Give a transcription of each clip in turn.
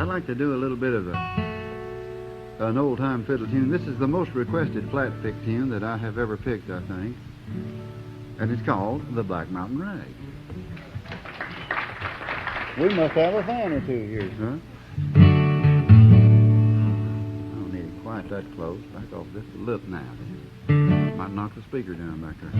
I'd like to do a little bit of an old-time fiddle tune. This is the most requested flat-pick tune that I have ever picked, I think. And it's called The Black Mountain Rag. We must have a fan or two here, huh? I don't need it quite that close. Back off just a little now. Might knock the speaker down back there.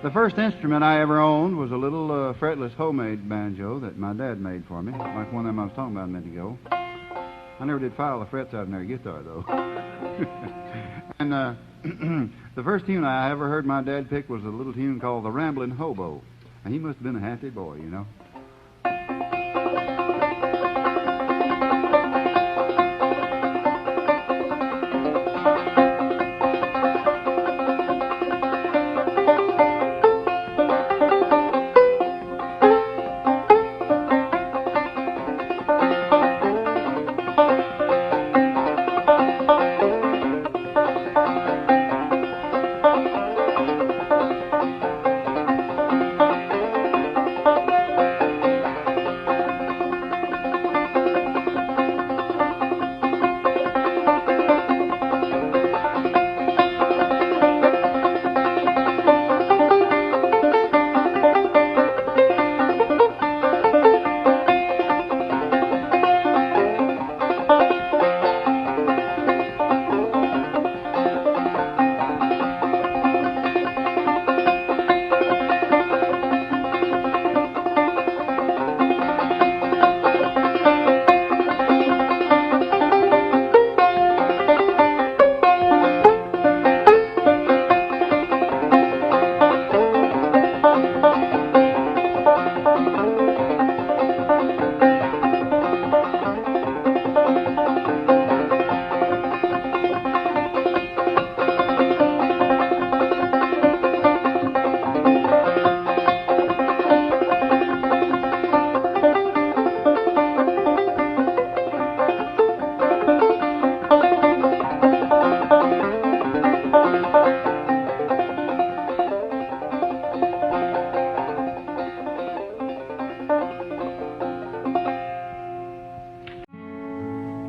The first instrument I ever owned was a little fretless homemade banjo that my dad made for me, like one of them I was talking about a minute ago. I never did file the frets out in their guitar, though. And the first tune I ever heard my dad pick was a little tune called the Ramblin Hobo. And he must have been a happy boy, you know.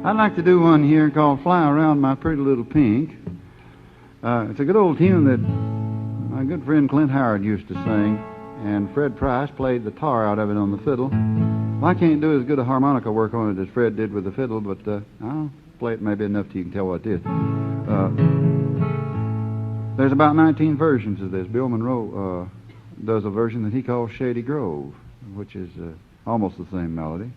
I'd like to do one here called Fly Around My Pretty Little Pink. It's a good old tune that my good friend Clint Howard used to sing, and Fred Price played the tar out of it on the fiddle. Well, I can't do as good a harmonica work on it as Fred did with the fiddle, but I'll play it maybe enough till you can tell what it is. There's about 19 versions of this. Bill Monroe does a version that he calls Shady Grove, which is almost the same melody.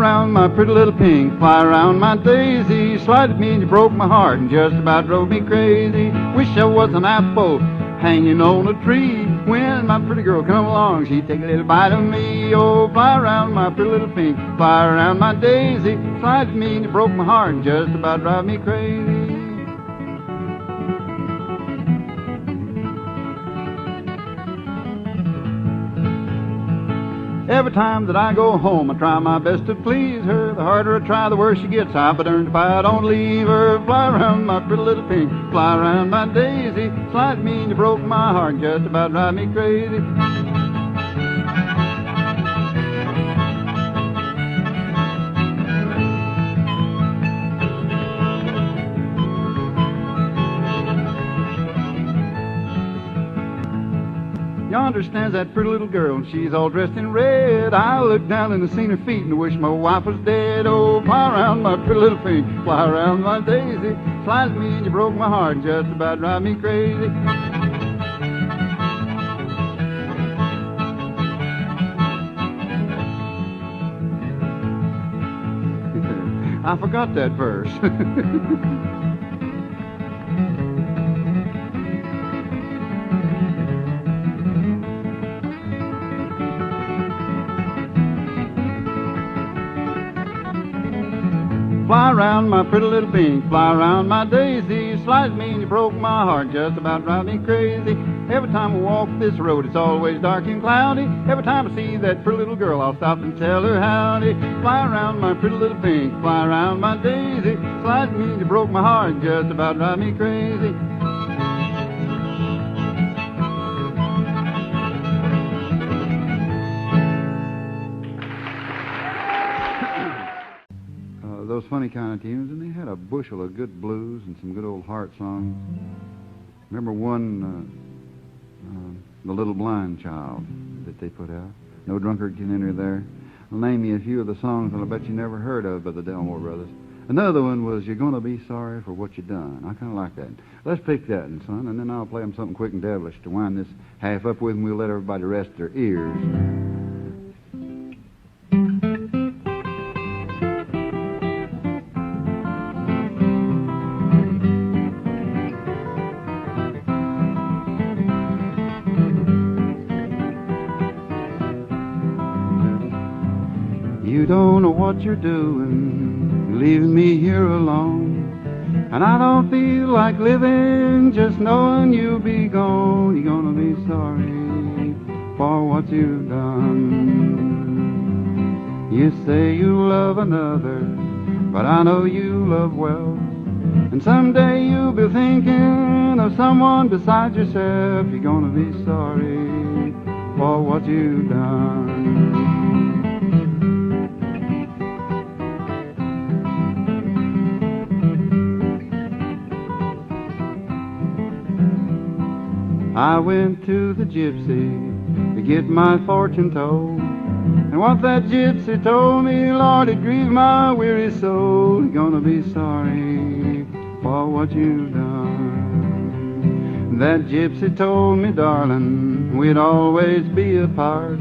around my pretty little pink, fly around my daisy. Slighted me and you broke my heart and just about drove me crazy. Wish I was an apple hanging on a tree. When my pretty girl come along, she'd take a little bite of me. Oh, fly around my pretty little pink, fly around my daisy. Slighted me and you broke my heart and just about drive me crazy. Every time that I go home, I try my best to please her. The harder I try, the worse she gets. I'll be darned if I don't leave her. Fly around my pretty little pink, fly around my daisy. Slide me and you broke my heart, just about drive me crazy. Yonder stands that pretty little girl, and she's all dressed in red. I look down and I seen her feet and wish my wife was dead. Oh, fly around my pretty little pink, fly around my daisy. Slice me and you broke my heart, just about drive me crazy. I forgot that verse. Fly around my pretty little pink, fly around my daisy. Slice me and you broke my heart, just about drive me crazy. Every time I walk this road, it's always dark and cloudy. Every time I see that pretty little girl, I'll stop and tell her howdy. Fly around my pretty little pink, fly around my daisy. Slice me and you broke my heart, just about drive me crazy. Those funny kind of tunes, and they had a bushel of good blues and some good old heart songs. Remember one, The Little Blind Child, that they put out? No drunkard can enter there. I'll name you a few of the songs that I bet you never heard of by the Delmore Brothers. Another one was You're Gonna Be Sorry for What You Done. I kind of like that. Let's pick that one, son, and then I'll play them something quick and devilish to wind this half up with, and we'll let everybody rest their ears. You don't know what you're doing, leaving me here alone. And I don't feel like living, just knowing you'll be gone. You're gonna be sorry for what you've done. You say you love another, but I know you love well. And someday you'll be thinking of someone besides yourself. You're gonna be sorry for what you've done. I went to the gypsy to get my fortune told. And what that gypsy told me, Lord, it grieved my weary soul. You're gonna be sorry for what you've done. That gypsy told me, darling, we'd always be apart.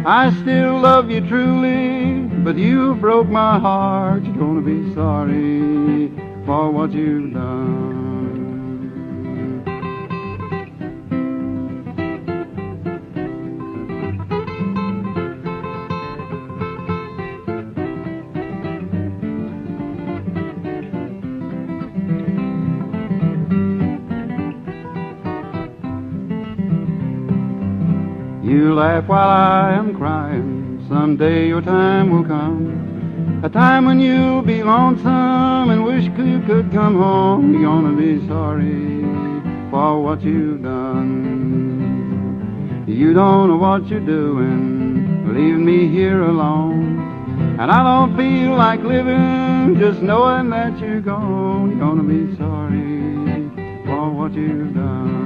I still love you truly, but you broke my heart. You're gonna be sorry for what you've done. You laugh while I am crying. Someday your time will come, a time when you'll be lonesome and wish you could come home. You're gonna be sorry for what you've done. You don't know what you're doing, leaving me here alone. And I don't feel like living, just knowing that you're gone. You're gonna be sorry for what you've done.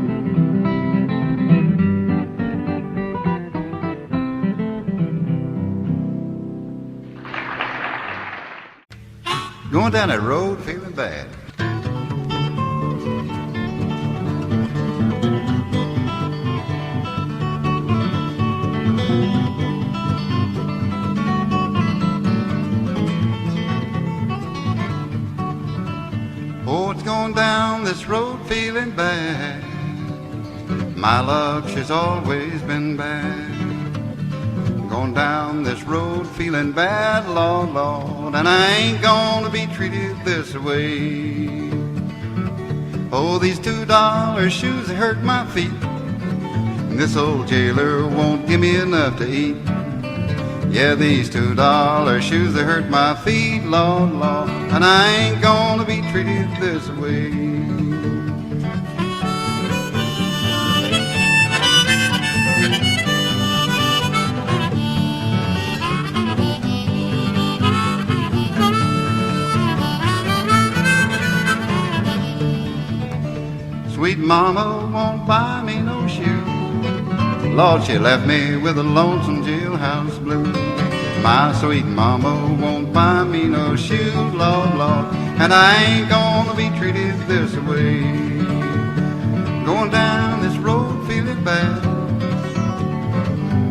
Going down that road feeling bad. Oh, it's going down this road feeling bad. My luck, she's always been bad. Going down this road feeling bad, Lord, Lord, and I ain't gonna be treated this way. Oh, these $2 shoes hurt my feet. This old jailer won't give me enough to eat. Yeah, these $2 shoes, they hurt my feet, Lord, Lord, and I ain't gonna be treated this way. Sweet mama won't buy me no shoes. Lord, she left me with a lonesome jailhouse blues. My sweet mama won't buy me no shoes, Lord, Lord, and I ain't gonna be treated this way. Going down this road feeling bad.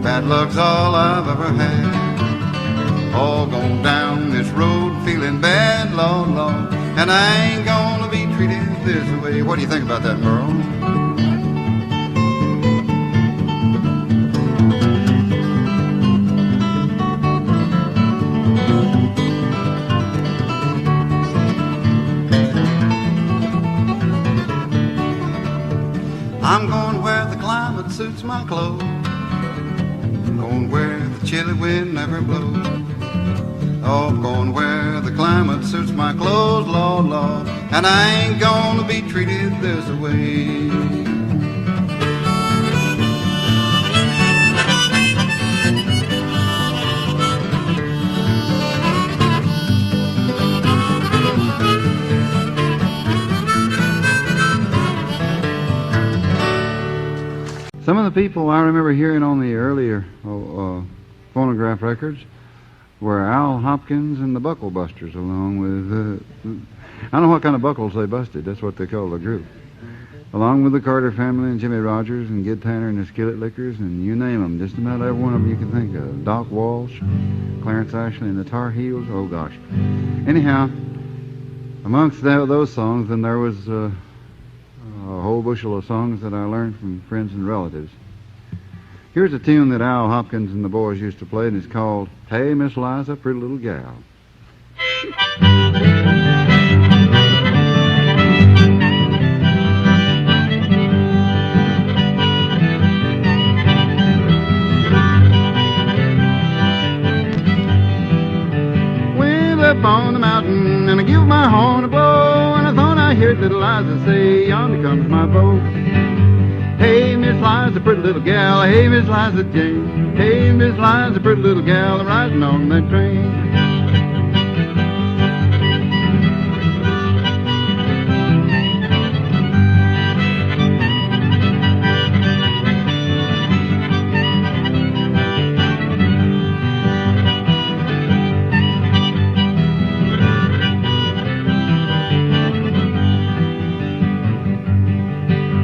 Bad luck's all I've ever had. All going down this road feeling bad, Lord, Lord, and I ain't gonna be treated this way. What do you think about that, Merle? I'm going where the climate suits my clothes. Going where the chilly wind never blows. Oh, I'm going where the climate suits my clothes, Lord, Lord, and I ain't gonna be treated this way. Some of the people I remember hearing on the earlier phonograph records were Al Hopkins and the Buckle Busters, along with, I don't know what kind of buckles they busted, that's what they call the group. Along with the Carter family and Jimmy Rogers and Gid Tanner and the Skillet Lickers, and you name them, just about every one of them you can think of. Doc Walsh, Clarence Ashley and the Tar Heels, oh gosh. Anyhow, amongst those songs, then there was a whole bushel of songs that I learned from friends and relatives. Here's a tune that Al Hopkins and the boys used to play, and it's called Hey, Miss Liza, Pretty Little Gal. Went up on the mountain and I give my horn a blow, and I thought I heard little Liza say, yonder comes my beau. Hey, Miss Liza, pretty little gal. Hey, Miss Liza Jane. Hey, Miss Liza, pretty little gal, riding on that train.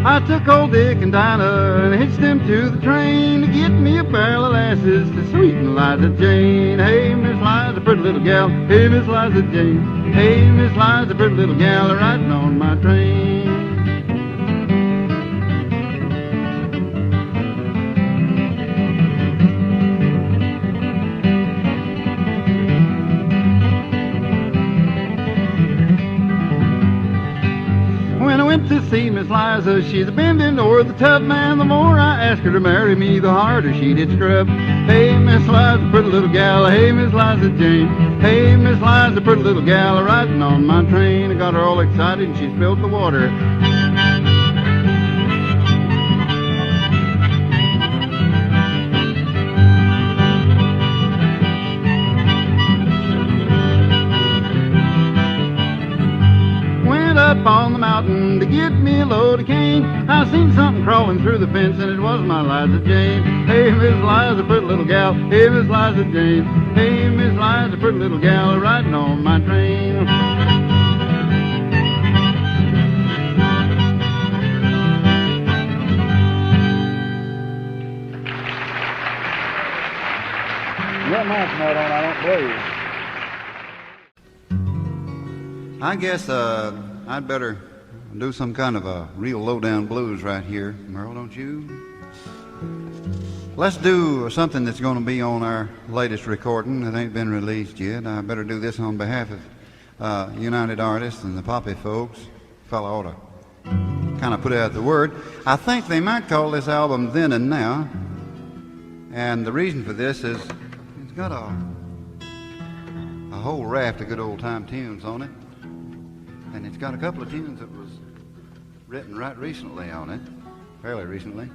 I took old Dick and Dinah and hitched them to the train to get me a barrel of lasses to sweeten Liza Jane. Hey, Miss Liza, pretty little gal. Hey, Miss Liza Jane. Hey, Miss Liza, pretty little gal, riding on my train. To see Miss Liza, she's a bending o'er the tub, man. The more I asked her to marry me, the harder she did scrub. Hey, Miss Liza, pretty little gal. Hey, Miss Liza Jane. Hey, Miss Liza, pretty little gal, riding on my train. I got her all excited and she spilled the water. Up on the mountain to get me a load of cane. I seen something crawling through the fence and it was my Liza Jane. Hey, Miss Liza, pretty little gal. Hey, Miss Liza Jane. Hey, Miss Liza, pretty little gal, riding on my train. That mic's not on, I don't believe. I guess I'd better do some kind of a real low-down blues right here. Merle, don't you? Let's do something that's going to be on our latest recording that ain't been released yet. I better do this on behalf of United Artists and the Poppy folks. Fella ought to kind of put out the word. I think they might call this album Then and Now. And the reason for this is it's got a whole raft of good old-time tunes on it. And it's got a couple of tunes that was written right recently on it, fairly recently.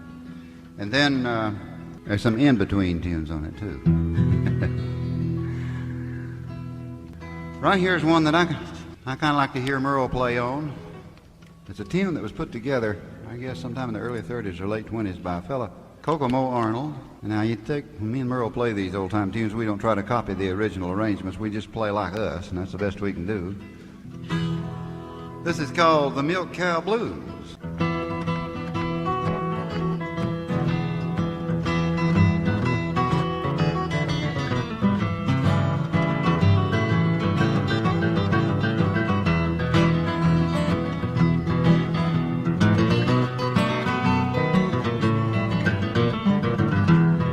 And then there's some in-between tunes on it, too. Right here's one that I kind of like to hear Merle play on. It's a tune that was put together, I guess, sometime in the early 30s or late 20s by a fella, Kokomo Arnold. And now you take, when me and Merle play these old-time tunes, we don't try to copy the original arrangements. We just play like us, and that's the best we can do. This is called the Milk Cow Blues.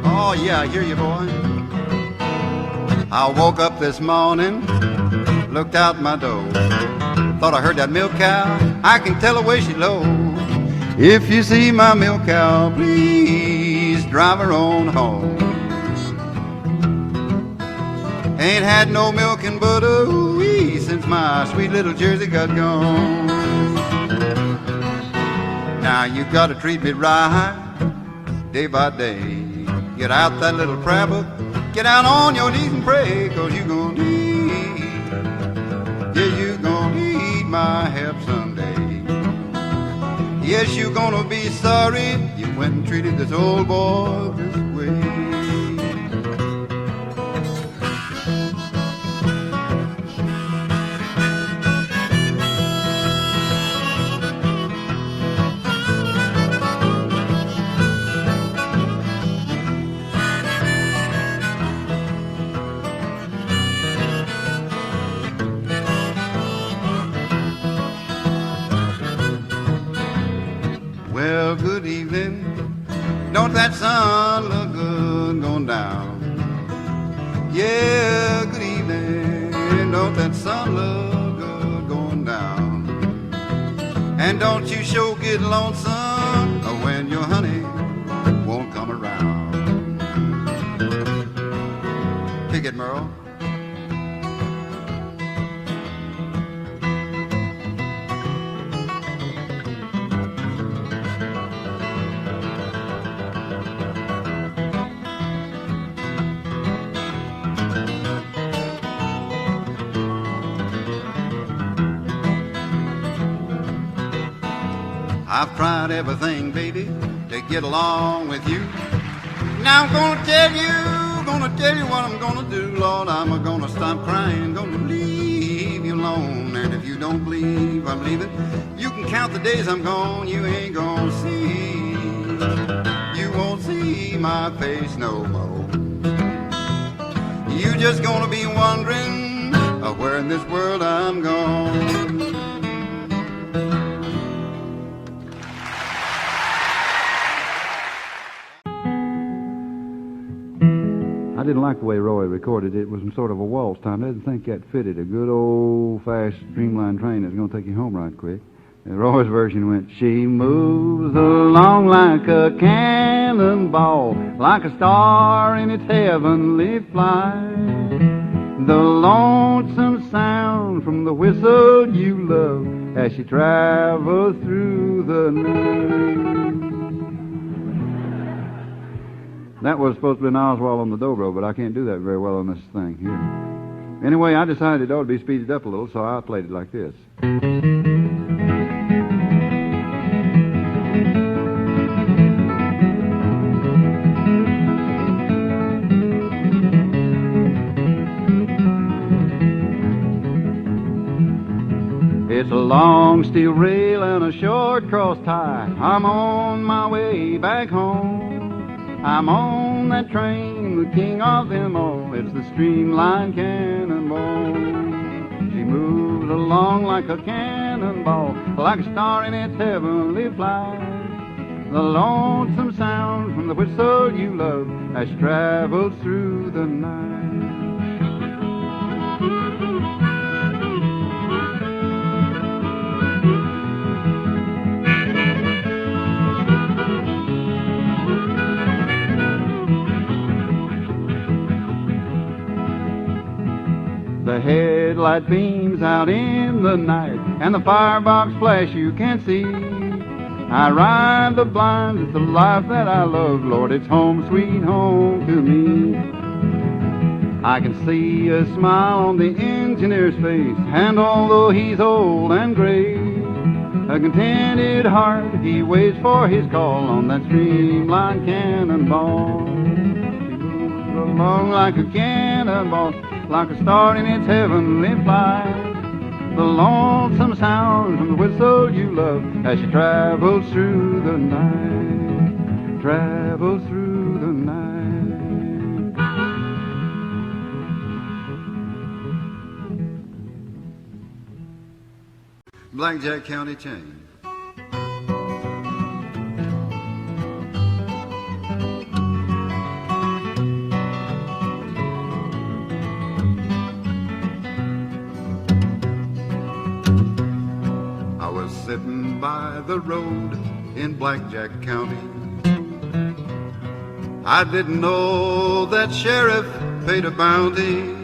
Oh yeah, I hear you, boy. I woke up this morning, looked out my door. Thought I heard that milk cow, I can tell the way she low. If you see my milk cow, please drive her on home. Ain't had no milk and butter since my sweet little Jersey got gone. Now you gotta treat me right, day by day. Get out that little prayer book, get down on your knees and pray, 'cause you gon' need, yeah, you gon' need my help someday. Yes, you gonna be sorry you went and treated this old boy this way. Well, good evening. Don't that sun look good going down? Yeah, good evening. Don't that sun look good going down? And don't you sure get lonesome when your honey won't come around? Pick it, Merle. I've tried everything, baby, to get along with you. Now I'm gonna tell you what I'm gonna do, Lord. I'm gonna stop crying, gonna leave you alone. And if you don't believe I'm leaving, you can count the days I'm gone. You ain't gonna see, you won't see my face no more. You just gonna be wondering where in this world I'm gone. I didn't like the way Roy recorded it. It was sort of a waltz time. I didn't think that fitted a good old-fashioned Streamline Train that's going to take you home right quick. And Roy's version went, she moves along like a cannonball, like a star in its heavenly flight. The lonesome sound from the whistle you love as she travels through the night. That was supposed to be an Oswald on the dobro, but I can't do that very well on this thing here. Anyway, I decided it ought to be speeded up a little, so I played it like this. It's a long steel rail and a short cross tie. I'm on my way back home. I'm on that train, the king of them all. It's the Streamline Cannonball. She moves along like a cannonball, like a star in its heavenly flight. The lonesome sound from the whistle you love has traveled through the night. The headlight beams out in the night, and the firebox flash you can see. I ride the blinds, it's the life that I love, Lord, it's home sweet home to me. I can see a smile on the engineer's face, and although he's old and gray, a contented heart, he waits for his call on that Streamline Cannonball. She moves along like a cannonball, like a star in its heavenly flight. The lonesome sound from the whistle you love as she travels through the night, travels through the night. Blackjack County Chain. Sitting by the road in Blackjack County, I didn't know that sheriff paid a bounty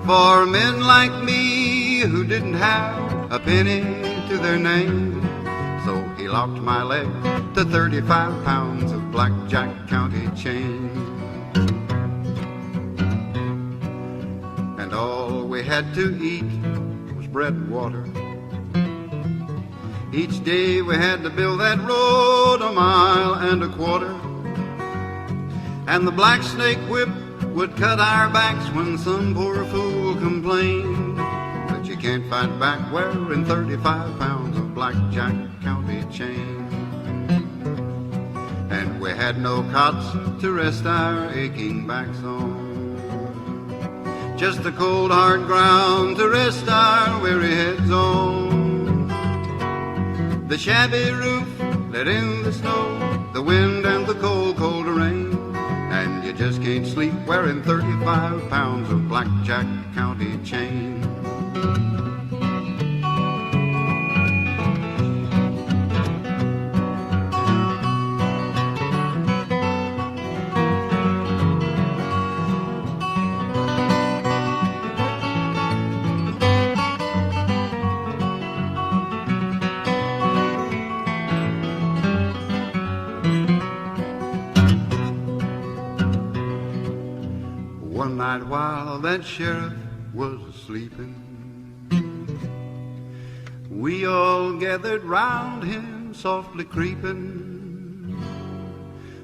for men like me who didn't have a penny to their name. So he locked my leg to 35 pounds of Blackjack County chain. And all we had to eat was bread and water. Each day we had to build that road 1.25 miles. And the black snake whip would cut our backs when some poor fool complained. But you can't fight back wearing 35 pounds of Blackjack County chain. And we had no cots to rest our aching backs on, just the cold hard ground to rest our weary heads on. The shabby roof let in the snow, the wind and the cold, cold rain, and you just can't sleep wearing 35 pounds of Blackjack County chain. One night while that sheriff was a-sleepin', we all gathered round him softly creepin'.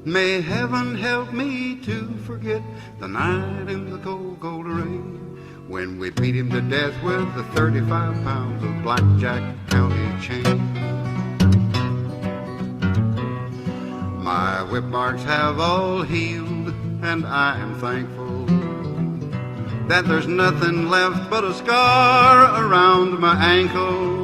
May heaven help me to forget the night in the cold, cold rain, when we beat him to death with the 35 pounds of Blackjack County chain. My whip marks have all healed, and I am thankful that there's nothing left but a scar around my ankle.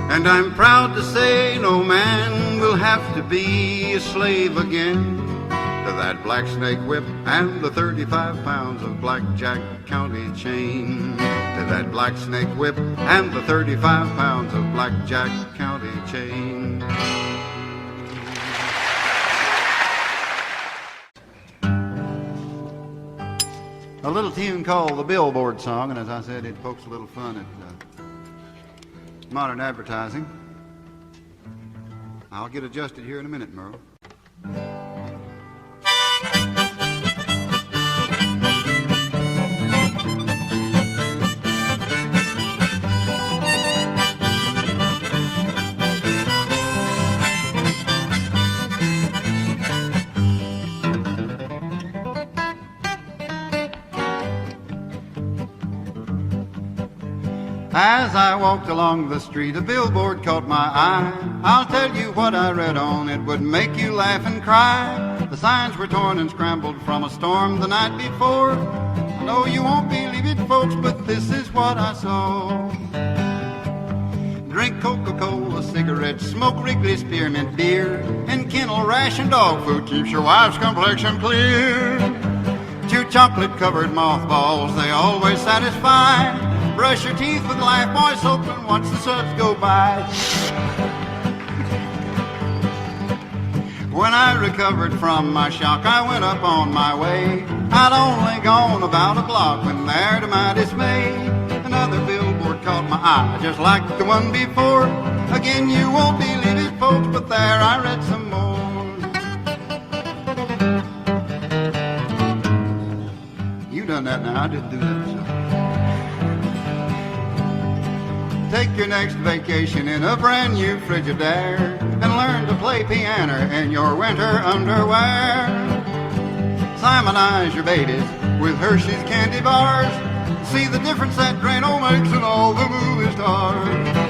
And I'm proud to say no man will have to be a slave again to that black snake whip and the 35 pounds of Blackjack County chain. To that black snake whip and the 35 pounds of Blackjack County chain. A little tune called the Billboard Song, and as I said, it pokes a little fun at modern advertising. I'll get adjusted here in a minute, Merle. As I walked along the street, a billboard caught my eye. I'll tell you what I read on, it would make you laugh and cry. The signs were torn and scrambled from a storm the night before. No, you won't believe it, folks, but this is what I saw. Drink Coca-Cola, cigarettes, smoke Wrigley spearmint beer, and kennel ration dog food keeps your wife's complexion clear. Chew chocolate-covered mothballs, they always satisfy. Brush your teeth with Lifebuoy soap and watch the suds go by. When I recovered from my shock, I went up on my way. I'd only gone about a block when there, to my dismay, another billboard caught my eye, just like the one before. Again, you won't believe it, folks, but there I read some more. You done that now, I didn't do that myself. Take your next vacation in a brand new Frigidaire and learn to play piano in your winter underwear. Simonize your babies with Hershey's candy bars. See the difference that Drano makes in all the movie stars.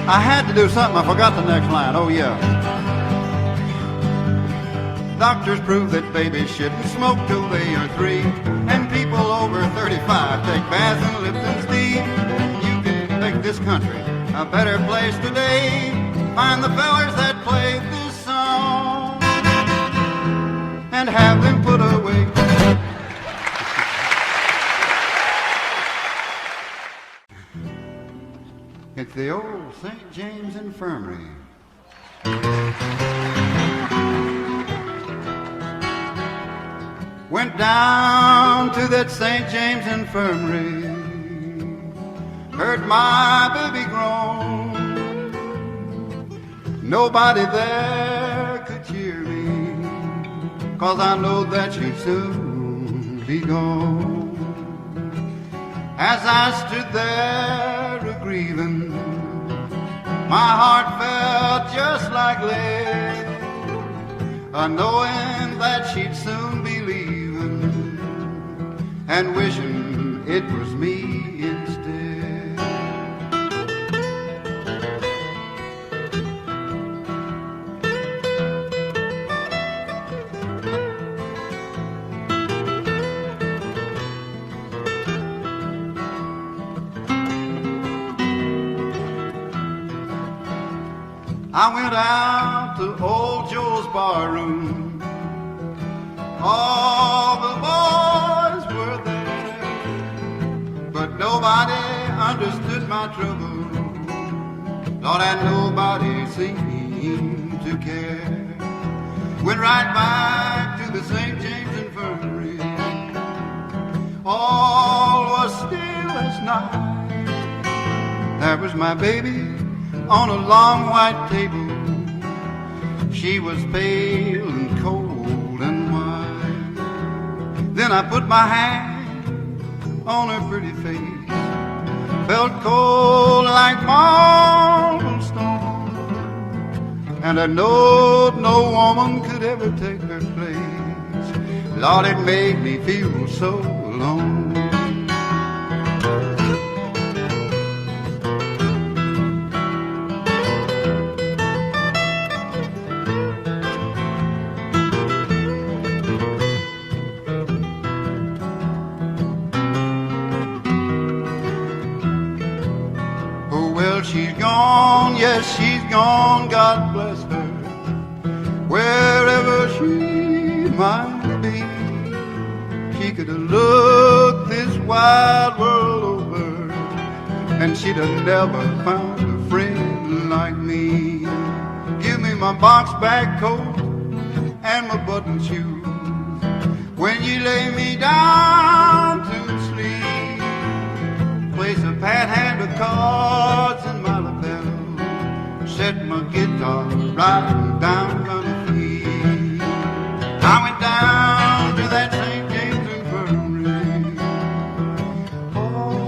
I had to do something. I forgot the next line. Oh, yeah. Doctors prove that babies shouldn't smoke till they are 3, and people over 35 take baths in Lipton's tea. You can make this country a better place today. Find the fellers that played this song and have them put away. It's the old St James Infirmary. Went down to that St James Infirmary, heard my baby groan. Nobody there could cheer me, 'cause I know that she'd soon be gone. As I stood there a-grieving, my heart felt just like lead, knowing that she'd soon be leaving, and wishing it was me instead. I went out to old Joe's barroom. All the boys were there, but nobody understood my trouble. Lord, and nobody seemed to care. Went right back to the St. James Infirmary. All was still as night. There was my baby on a long white table. She was pale and cold and white. Then I put my hand on her pretty face, felt cold like marble stone, and I knowed no woman could ever take her place. Lord, it made me feel so alone. She's gone, yes, she's gone, God bless her, wherever she might be. She could have looked this wide world over, and she'd have never found a friend like me. Give me my box-back coat and my button shoes when you lay me down to sleep. Place a pat hand of cards in my lapel, set my guitar right down on the feet. I went down to that St. James Infirmary. Oh,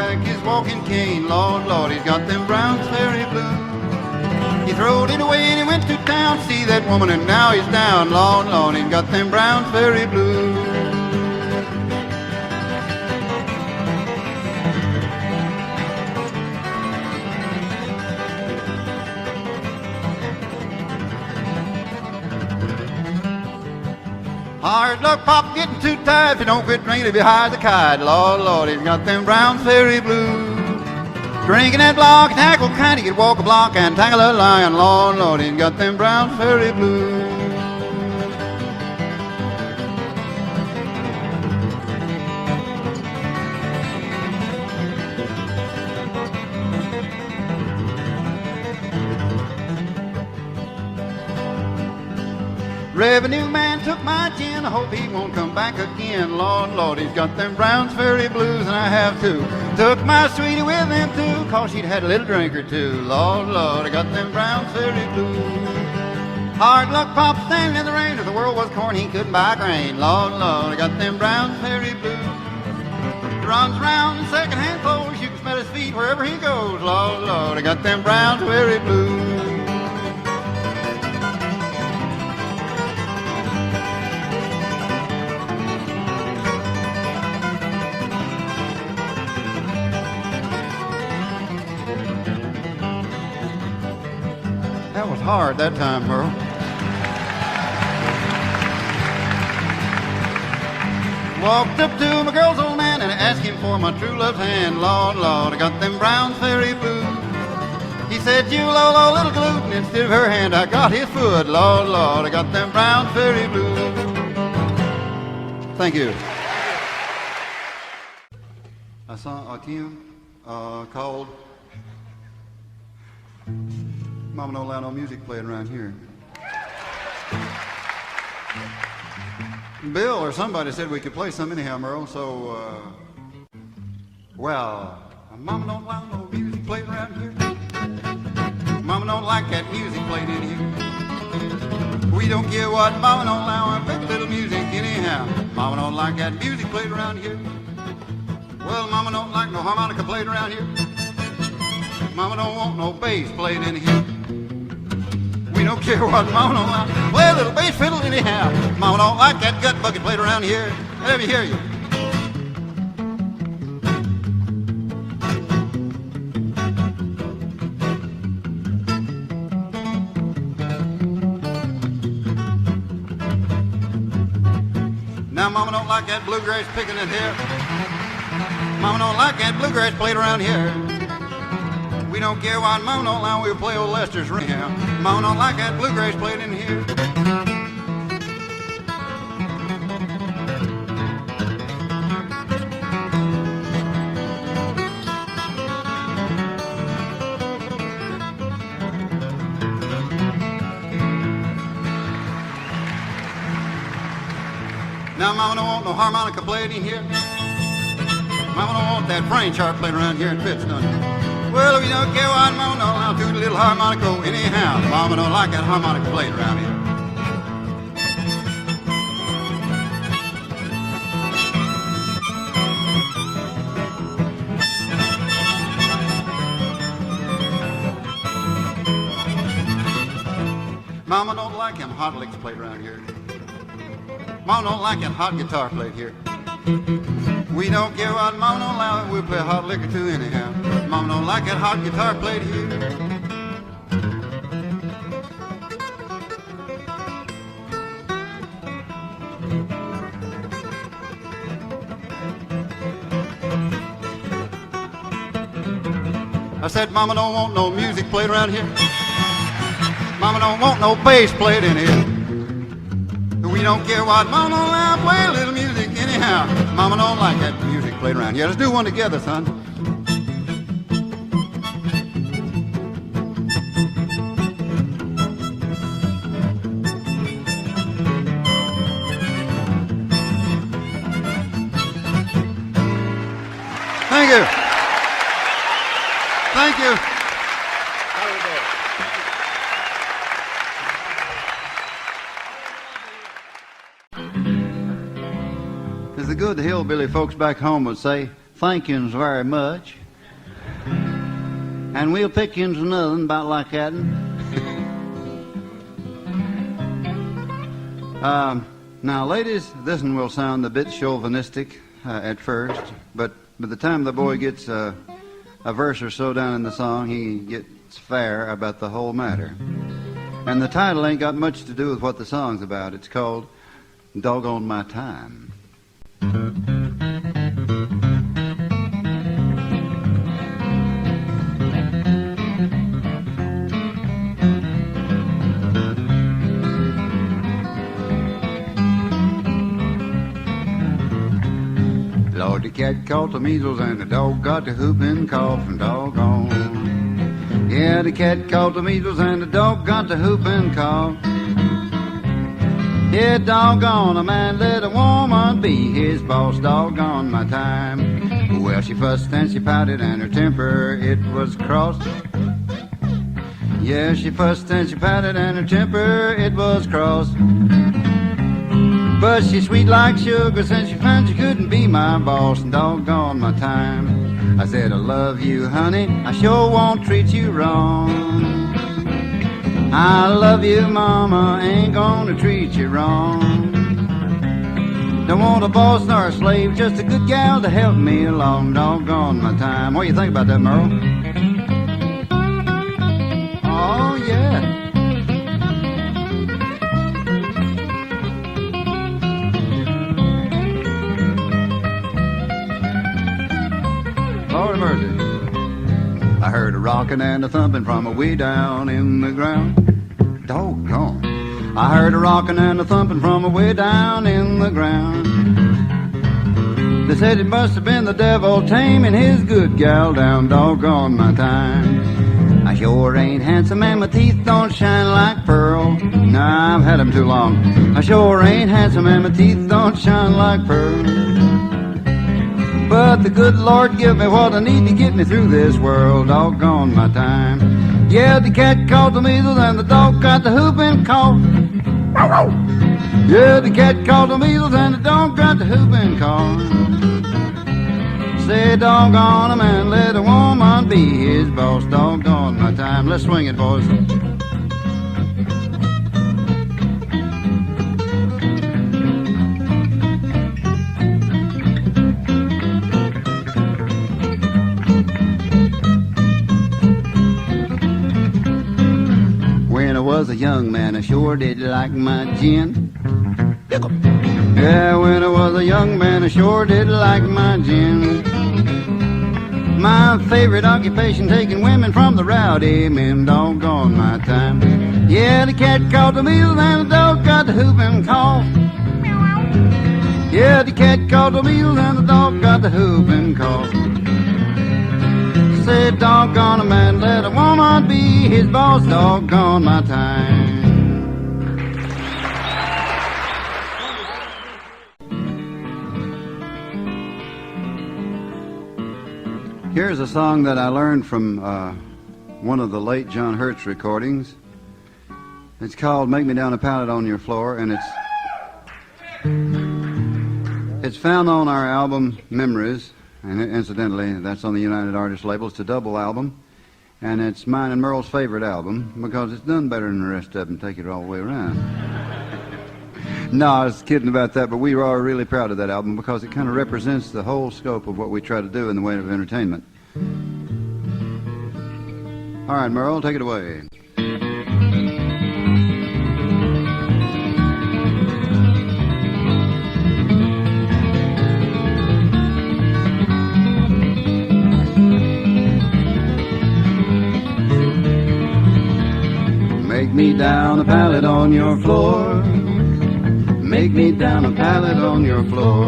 like his walking cane. Lord, Lord, he's got them Browns Ferry blues. He throwed it away and he went to town to see that woman, and now he's down. Lord, Lord, he's got them Browns Ferry blues. Hard luck, Pop, getting too tired. If you don't quit drinking, he'll be high as a kite. Lord, Lord, he's got them Browns Ferry blues. Drinking that block, tackle kind, he could walk a block and tackle a lion. Lord, Lord, he's got them Browns Ferry blues. Revenue man took my gin, I hope he won't come back again. Lord, Lord, he's got them Browns Ferry blues, and I have too. Took my sweetie with him too, cause she'd had a little drink or two. Lord, Lord, I got them Browns Ferry blues. Hard luck, Pop, standing in the rain. If the world was corn, he couldn't buy grain. Lord, Lord, I got them Browns Ferry blues. He runs around in second-hand clothes, you can smell his feet wherever he goes. Lord, Lord, I got them Browns Ferry blues. That was hard that time, Merle. Walked up to my girl's old man and asked him for my true love's hand. Lord, Lord, I got them Browns Ferry blues. He said, you low, little gluten. Instead of her hand, I got his foot. Lord, Lord, I got them Browns Ferry blues. Thank you. I saw a tune called Mama Don't Allow No Music Playing Around Here. Bill or somebody said we could play some anyhow, Merle, so, well, Mama don't allow no music played around here. Mama don't like that music played in here. We don't care what Mama don't allow, I play little music anyhow. Mama don't like that music played around here. Well, Mama don't like no harmonica played around here. Mama don't want no bass played in here. We don't care what Mama don't like. Play a little bass fiddle anyhow. Mama don't like that gut bucket played around here. Let me hear you. Now Mama don't like that bluegrass picking in here. Mama don't like that bluegrass played around here. We don't care what Mama don't allow, we'll play old Lester's ring here. Mama don't like that bluegrass played in here. Now Mama don't want no harmonica played in here. Mama don't want that French harp played around here in Fitz, none. Well, we don't care what Mama don't allow, toot a little harmonica anyhow. Mama don't like that harmonica played around here. Mama don't like him hot licks played around here. Mama don't like that hot guitar played here. We don't care what Mama don't allow, we'll play hot liquor too anyhow. Mama don't like that hot guitar played here. I said Mama don't want no music played around here. Mama don't want no bass played in here. We don't care what Mama don't allow, play a little music anyhow. Mama don't like that music played around here. Let's do one together, son. Thank you. Thank you. As the good hillbilly folks back home would say, thank yous very much. and we'll pick into nothing about like that. Now, ladies, this one will sound a bit chauvinistic at first, but by the time the boy gets a verse or so down in the song, he gets fair about the whole matter. And the title ain't got much to do with what the song's about. It's called Doggone My Time. Lord, the cat caught the measles and the dog got the whooping cough and doggone. Yeah, the cat caught the measles and the dog got the whooping cough. Yeah, doggone a man, let a woman be his boss, doggone my time. Well, she fussed and she pouted and her temper, it was cross. Yeah, she fussed and she pouted and her temper, it was cross. But she's sweet like sugar since she found she couldn't be my boss, and doggone my time. I said, I love you, honey, I sure won't treat you wrong. I love you, mama, ain't gonna treat you wrong. Don't want a boss nor a slave, just a good gal to help me along, doggone my time. What do you think about that, Merle? Oh, yeah. Lord of mercy. I heard a rockin' and a thumping from a way down in the ground. Doggone. I heard a rockin' and a thumping from a way down in the ground. They said it must have been the devil taming his good gal down, doggone my time. I sure ain't handsome and my teeth don't shine like pearl. Nah, I've had them too long. I sure ain't handsome and my teeth don't shine like pearl. But the good Lord give me what I need to get me through this world, doggone my time. Yeah, the cat caught the measles and the dog got the whooping cough. Yeah, the cat caught the measles and the dog got the whooping cough. Say, doggone a man, let a woman be his boss, doggone my time. Let's swing it, boys. When I was a young man, I sure did like my gin. Yeah, when I was a young man, I sure did like my gin. My favorite occupation, taking women from the rowdy men, doggone my time. Yeah, the cat caught the measles and the dog got the whooping cough. Yeah, the cat caught the measles and the dog got the whooping cough. Say, doggone a man, let a woman be his boss, doggone my time. Here's a song that I learned from one of the late John Hurt's recordings. It's called Make Me Down a Pallet on Your Floor, and it's found on our album Memories. And incidentally, that's on the United Artists label. It's a double album, and it's mine and Merle's favorite album because it's done better than the rest of them. Take it all the way around. No, I was kidding about that, but we are really proud of that album because it kind of represents the whole scope of what we try to do in the way of entertainment. All right, Merle, take it away. Make me down a pallet on your floor. Make me down a pallet on your floor.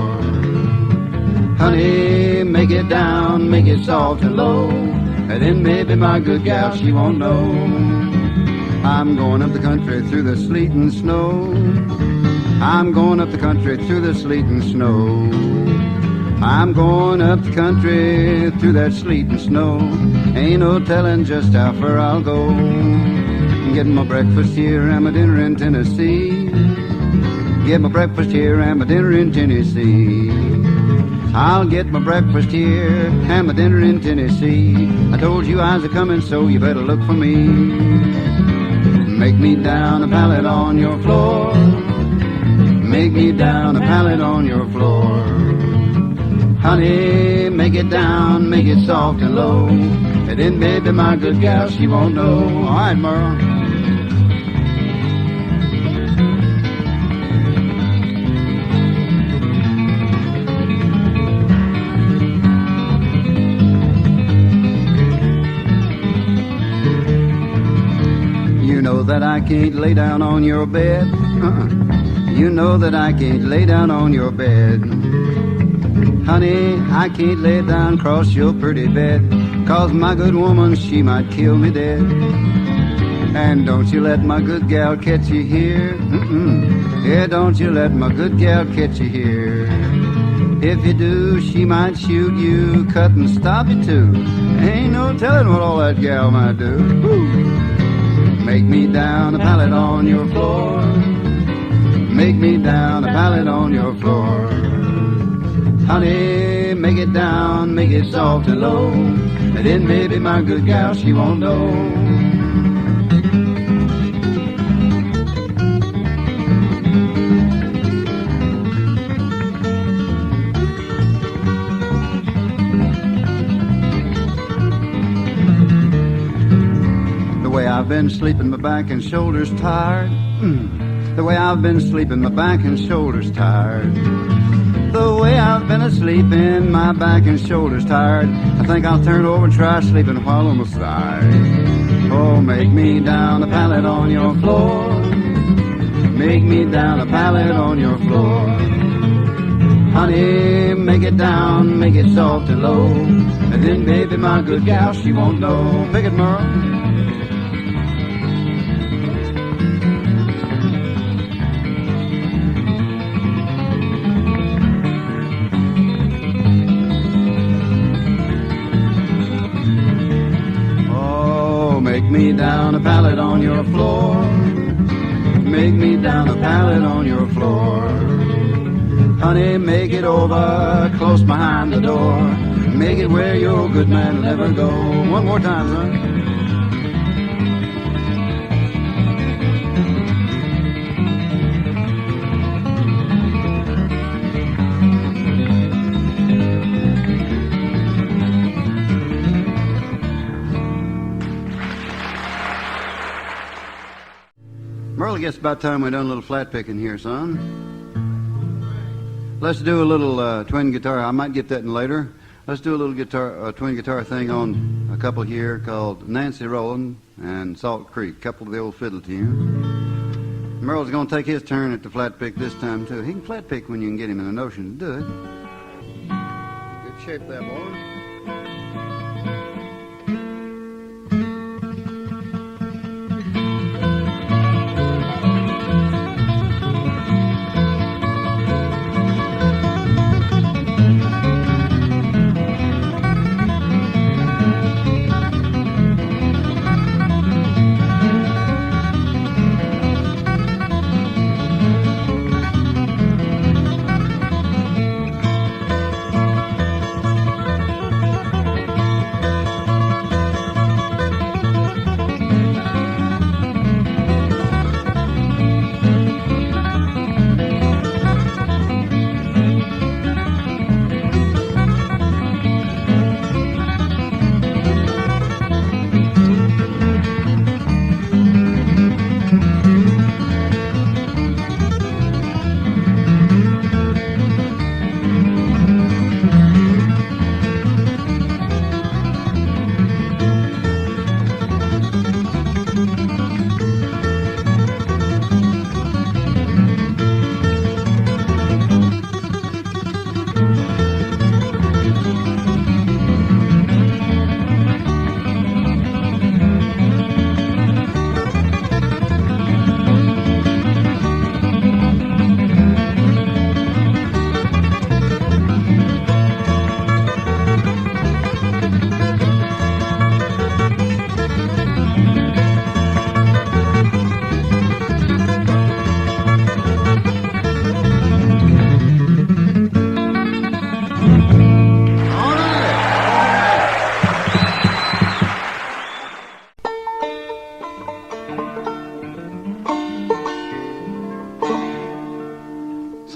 Honey, make it down, make it soft and low. And then maybe my good gal, she won't know. I'm going up the country through the sleet and snow. I'm going up the country through the sleet and snow. I'm going up the country through that sleet and snow. Ain't no telling just how far I'll go. I'm getting my breakfast here and my dinner in Tennessee. Get my breakfast here and my dinner in Tennessee. I'll get my breakfast here and my dinner in Tennessee. I told you I was a-comin', so you better look for me. Make me down a pallet on your floor. Make me down a pallet on your floor. Honey, make it down, make it soft and low. And then baby, my good gal, she won't know. All right, Merle. You know that I can't lay down on your bed. You know that I can't lay down on your bed. Honey, I can't lay down across your pretty bed, 'cause my good woman, she might kill me dead. And don't you let my good gal catch you here. Yeah, don't you let my good gal catch you here. If you do, she might shoot you, cut and stop you too. Ain't no telling what all that gal might do. Woo. Make me down a pallet on your floor. Make me down a pallet on your floor. Honey, make it down, make it soft and low. And then maybe my good gal, she won't know. The way I've been sleeping, my back and shoulders tired. The way I've been sleeping, my back and shoulders tired. The way I've been asleep-in, my back and shoulders tired. I think I'll turn over and try sleeping while on the side. Oh, make me down a pallet on your floor. Make me down a pallet on your floor. Honey, make it down, make it soft and low. And then baby, my good gal, she won't know. Pick it, Merle. Make me down a pallet on your floor. Make me down a pallet on your floor. Honey, make it over close behind the door. Make it where your good man will never go. One more time, son. Merle, I guess about time we done a little flat picking here, son. Let's do a little twin guitar. I might get that in later. Let's do a little twin guitar thing on a couple here called Nancy Rollin' and Salt Creek, a couple of the old fiddle tunes. Merle's going to take his turn at the flat pick this time, too. He can flat pick when you can get him in a notion to do it. Good shape there, boy.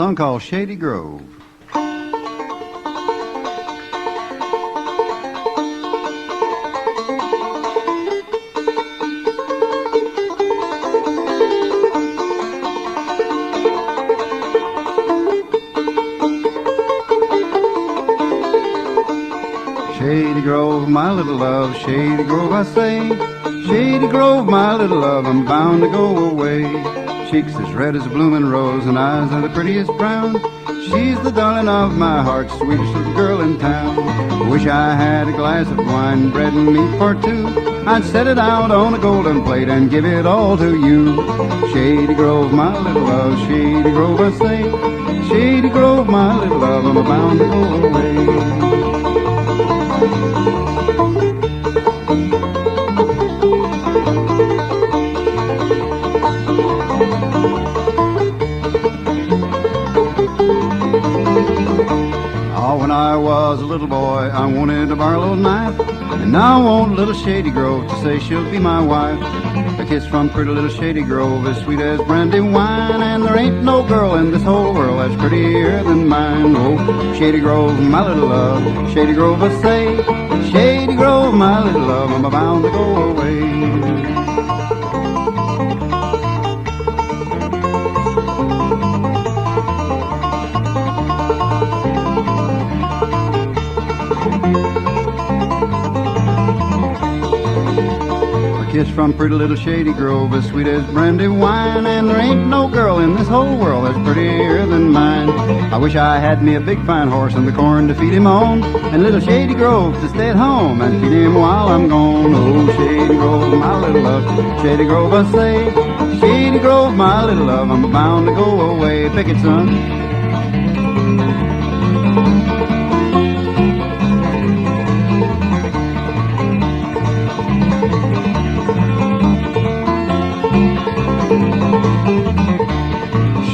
song called Shady Grove. Shady Grove, my little love, Shady Grove, I say. Shady Grove, my little love, I'm bound to go away. Cheeks as red as a blooming rose and eyes are the prettiest brown. She's the darling of my heart, sweetest little girl in town. Wish I had a glass of wine, bread and meat for two. I'd set it out on a golden plate and give it all to you. Shady Grove, my little love, Shady Grove, I say. Shady Grove, my little love, I'm bound to go away. When I was a little boy, I wanted to borrow a little knife, and now I want little Shady Grove to say she'll be my wife. A kiss from pretty little Shady Grove, as sweet as brandy wine, and there ain't no girl in this whole world that's prettier than mine. Oh, Shady Grove, my little love, Shady Grove, I say. Shady Grove, my little love, I'm bound to go away. Kiss from pretty little Shady Grove, as sweet as brandy wine, and there ain't no girl in this whole world that's prettier than mine. I wish I had me a big fine horse and the corn to feed him on, and little Shady Grove to stay at home and feed him while I'm gone. Oh, Shady Grove, my little love, Shady Grove, I say. Shady Grove, my little love, I'm bound to go away. Pick it, son.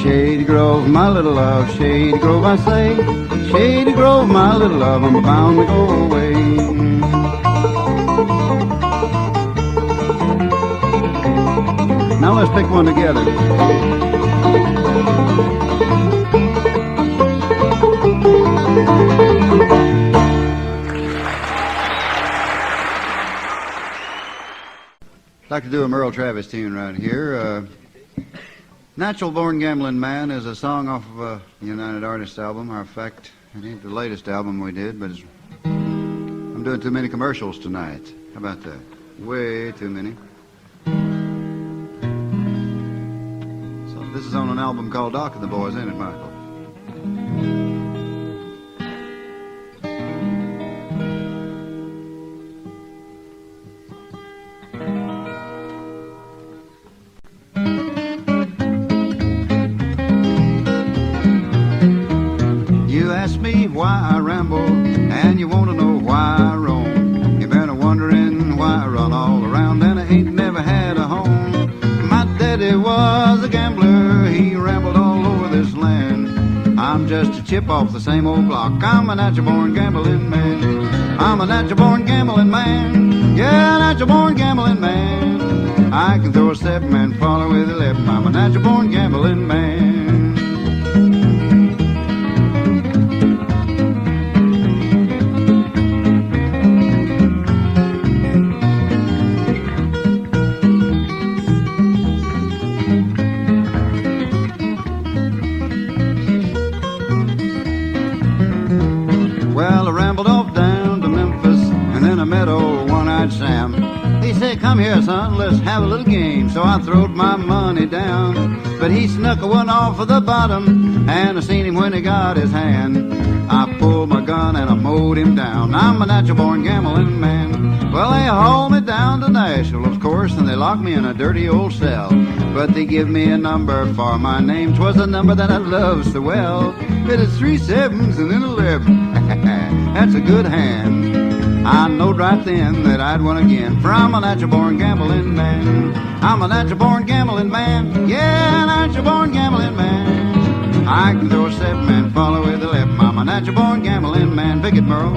Shady Grove, my little love, Shady Grove, I say. Shady Grove, my little love, I'm bound to go away. Now let's pick one together. I'd like to do a Merle Travis tune right here. Natural Born Gambling Man is a song off of a United Artists album. In fact, it ain't the latest album we did, but I'm doing too many commercials tonight. How about that? Way too many. So this is on an album called Doc and the Boys, ain't it, Michael? Why I ramble, and you want to know why I roam. You've been wondering why I run all around, and I ain't never had a home. My daddy was a gambler, he rambled all over this land. I'm just a chip off the same old block, I'm a natural born gambling man. I'm a natural born gambling man, yeah, natural born gambling man. I can throw a step and follow with a lip, I'm a natural born gambling man. Sam. He said, come here, son, let's have a little game. So I throwed my money down, but he snuck a one off of the bottom, and I seen him when he got his hand. I pulled my gun and I mowed him down. I'm a natural born gambling man. Well, they hauled me down to Nashville, of course, and they locked me in a dirty old cell. But they give me a number for my name. 'Twas a number that I love so well. It is 3 7s and then 11. That's a good hand. I knowed right then that I'd won again, for I'm a natural born gambling man. I'm a natural born gambling man, yeah, natural born gambling man. I can throw a step and follow with a lip. I'm a natural born gambling man. Pick it, Merle.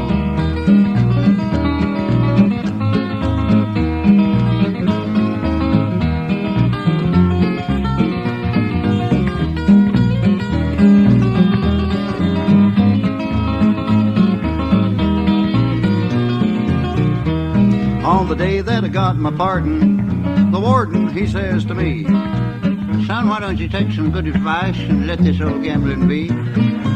On the day that I got my pardon, the warden, he says to me, "Son, why don't you take some good advice and let this old gambling be?"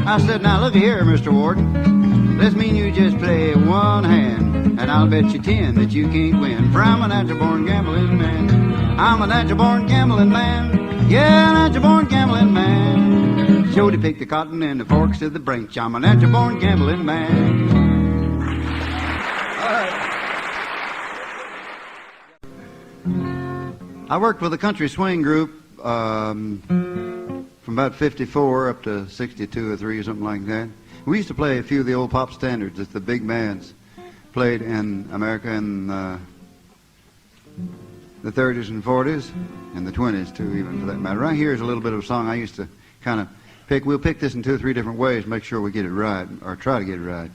I said, "Now look here, Mr. Warden, let's mean you just play one hand, and I'll bet you 10 that you can't win. For I'm a natural-born gambling man. I'm a natural-born gambling man. Yeah, a natural-born gambling man. Shody picked the cotton and the forks to the branch. I'm a natural-born gambling man." I worked with a country swing group from about 54 up to 62 or 3 or something like that. We used to play a few of the old pop standards that the big bands played in America in the 30s and 40s, and the 20s too, even for that matter. Right here is a little bit of a song I used to kind of pick. We'll pick this in 2 or 3 different ways, make sure we get it right, or try to get it right.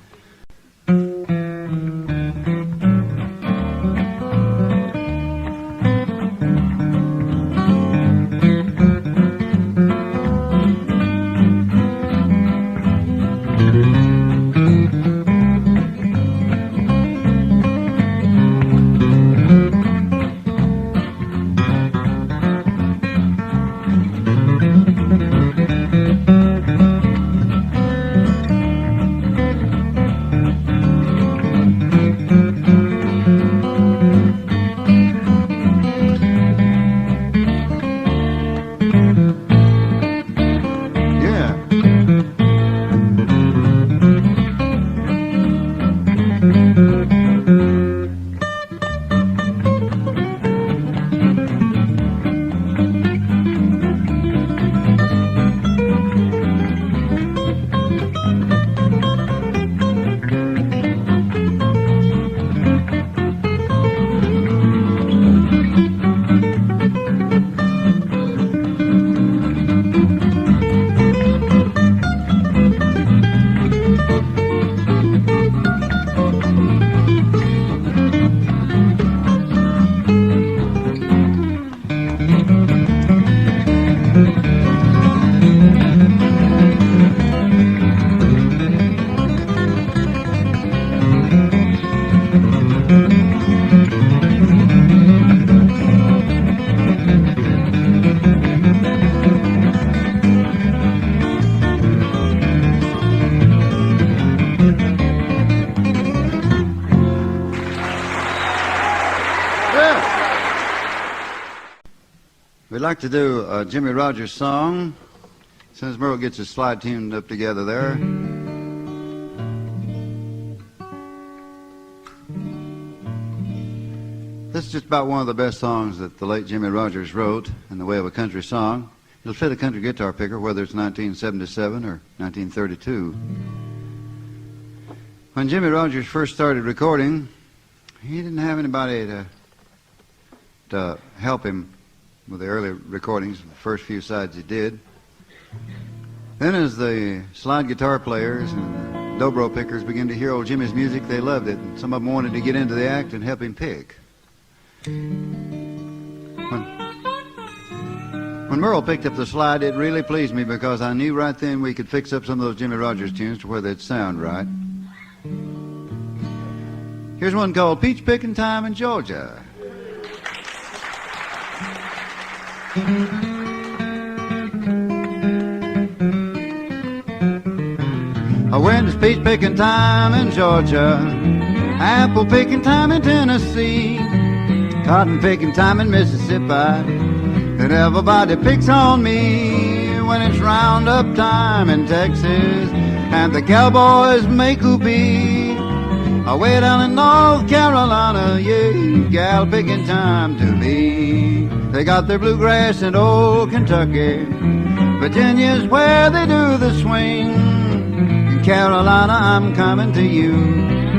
We'd like to do a Jimmy Rogers song. As soon as Merle gets his slide tuned up together there. This is just about one of the best songs that the late Jimmy Rogers wrote in the way of a country song. It'll fit a country guitar picker, whether it's 1977 or 1932. When Jimmy Rogers first started recording, he didn't have anybody to help him with the early recordings, the first few sides he did. Then as the slide guitar players and the dobro pickers began to hear old Jimmy's music, they loved it, and some of them wanted to get into the act and help him pick. When Merle picked up the slide, it really pleased me because I knew right then we could fix up some of those Jimmy Rogers tunes to where they'd sound right. Here's one called Peach Picking Time in Georgia. When it's peach picking time in Georgia, apple picking time in Tennessee, cotton picking time in Mississippi, and everybody picks on me when it's roundup time in Texas, and the cowboys make whoopee. Way down in North Carolina, yeah, gal picking time to me. They got their bluegrass in old Kentucky. Virginia's where they do the swing. In Carolina, I'm coming to you,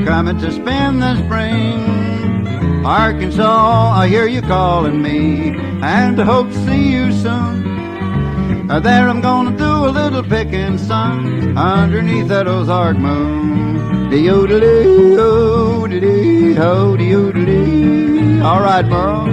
coming to spend the spring. Arkansas, I hear you calling me, and I hope to see you soon. There I'm gonna do a little picking, son, underneath that Ozark moon. De-o-de-lee-o-de-lee-ho-de-o-de-lee. All right, Merle.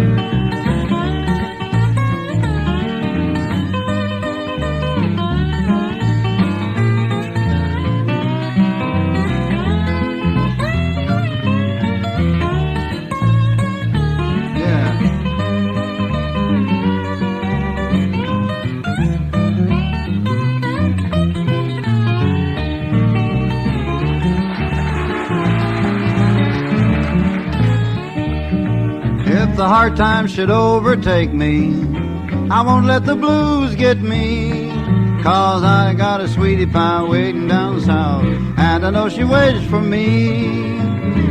if the hard times should overtake me, I won't let the blues get me, 'cause I got a sweetie pie waiting down south, and I know she waits for me.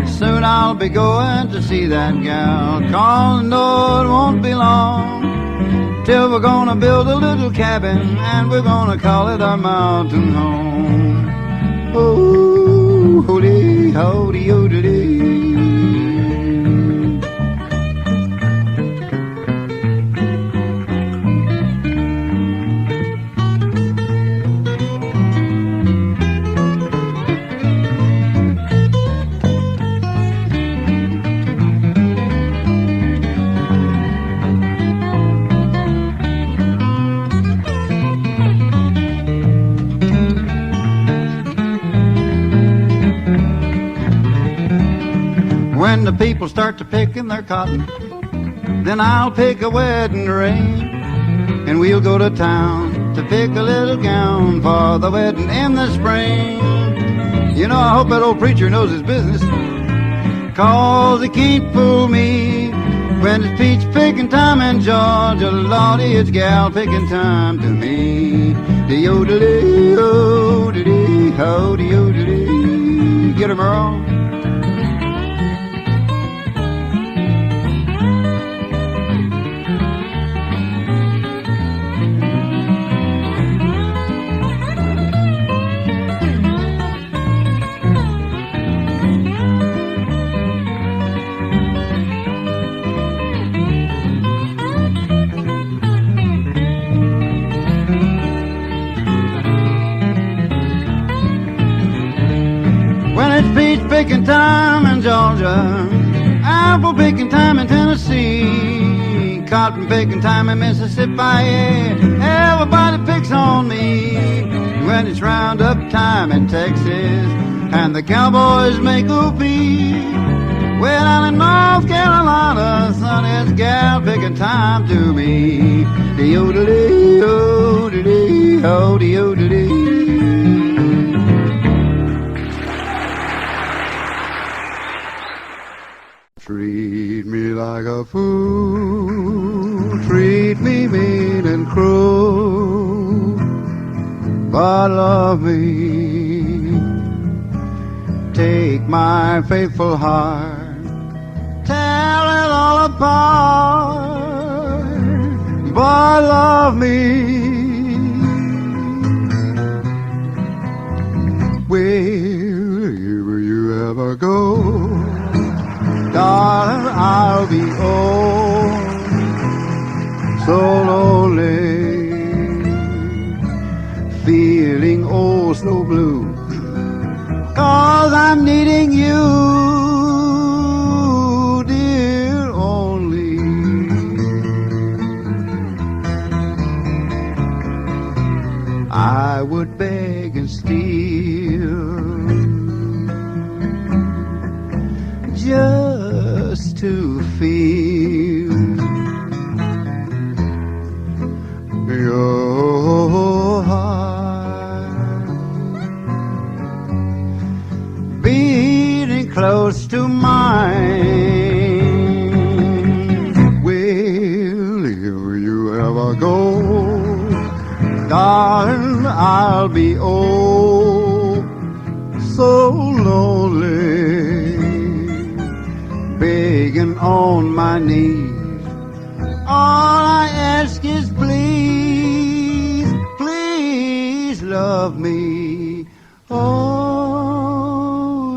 Soon I'll be going to see that gal, 'cause no, it won't be long till we're gonna build a little cabin, and we're gonna call it our mountain home. Oh, ho-dee, ho-dee, ho-dee. When the people start to picking their cotton, then I'll pick a wedding ring, and we'll go to town to pick a little gown for the wedding in the spring. You know, I hope that old preacher knows his business, 'cause he can't fool me. When it's peach picking time in Georgia, Lordy, it's gal picking time to me. De-o-de-dee, o-de-dee, ho-de-o-de-dee. Get her, Merle. Peach picking time in Georgia, apple picking time in Tennessee, cotton picking time in Mississippi. Everybody picks on me when it's roundup time in Texas, and the cowboys make whoopee. Well, out in North Carolina, son, it's gal picking time to me. De-o-de-dee, o-de-dee, ho-de-o-de-dee. Treat me like a fool, treat me mean and cruel, but love me. Take my faithful heart, tear it all apart, but love me. Will you ever go? Darling, I'll be so lonely, feeling so blue, 'cause I'm needing you, dear, only. I would beg and steal just to feel your heart beating close to mine. Will you ever go? Darling, I'll be so lonely, begging on my knees. All I ask is please, please love me. Oh,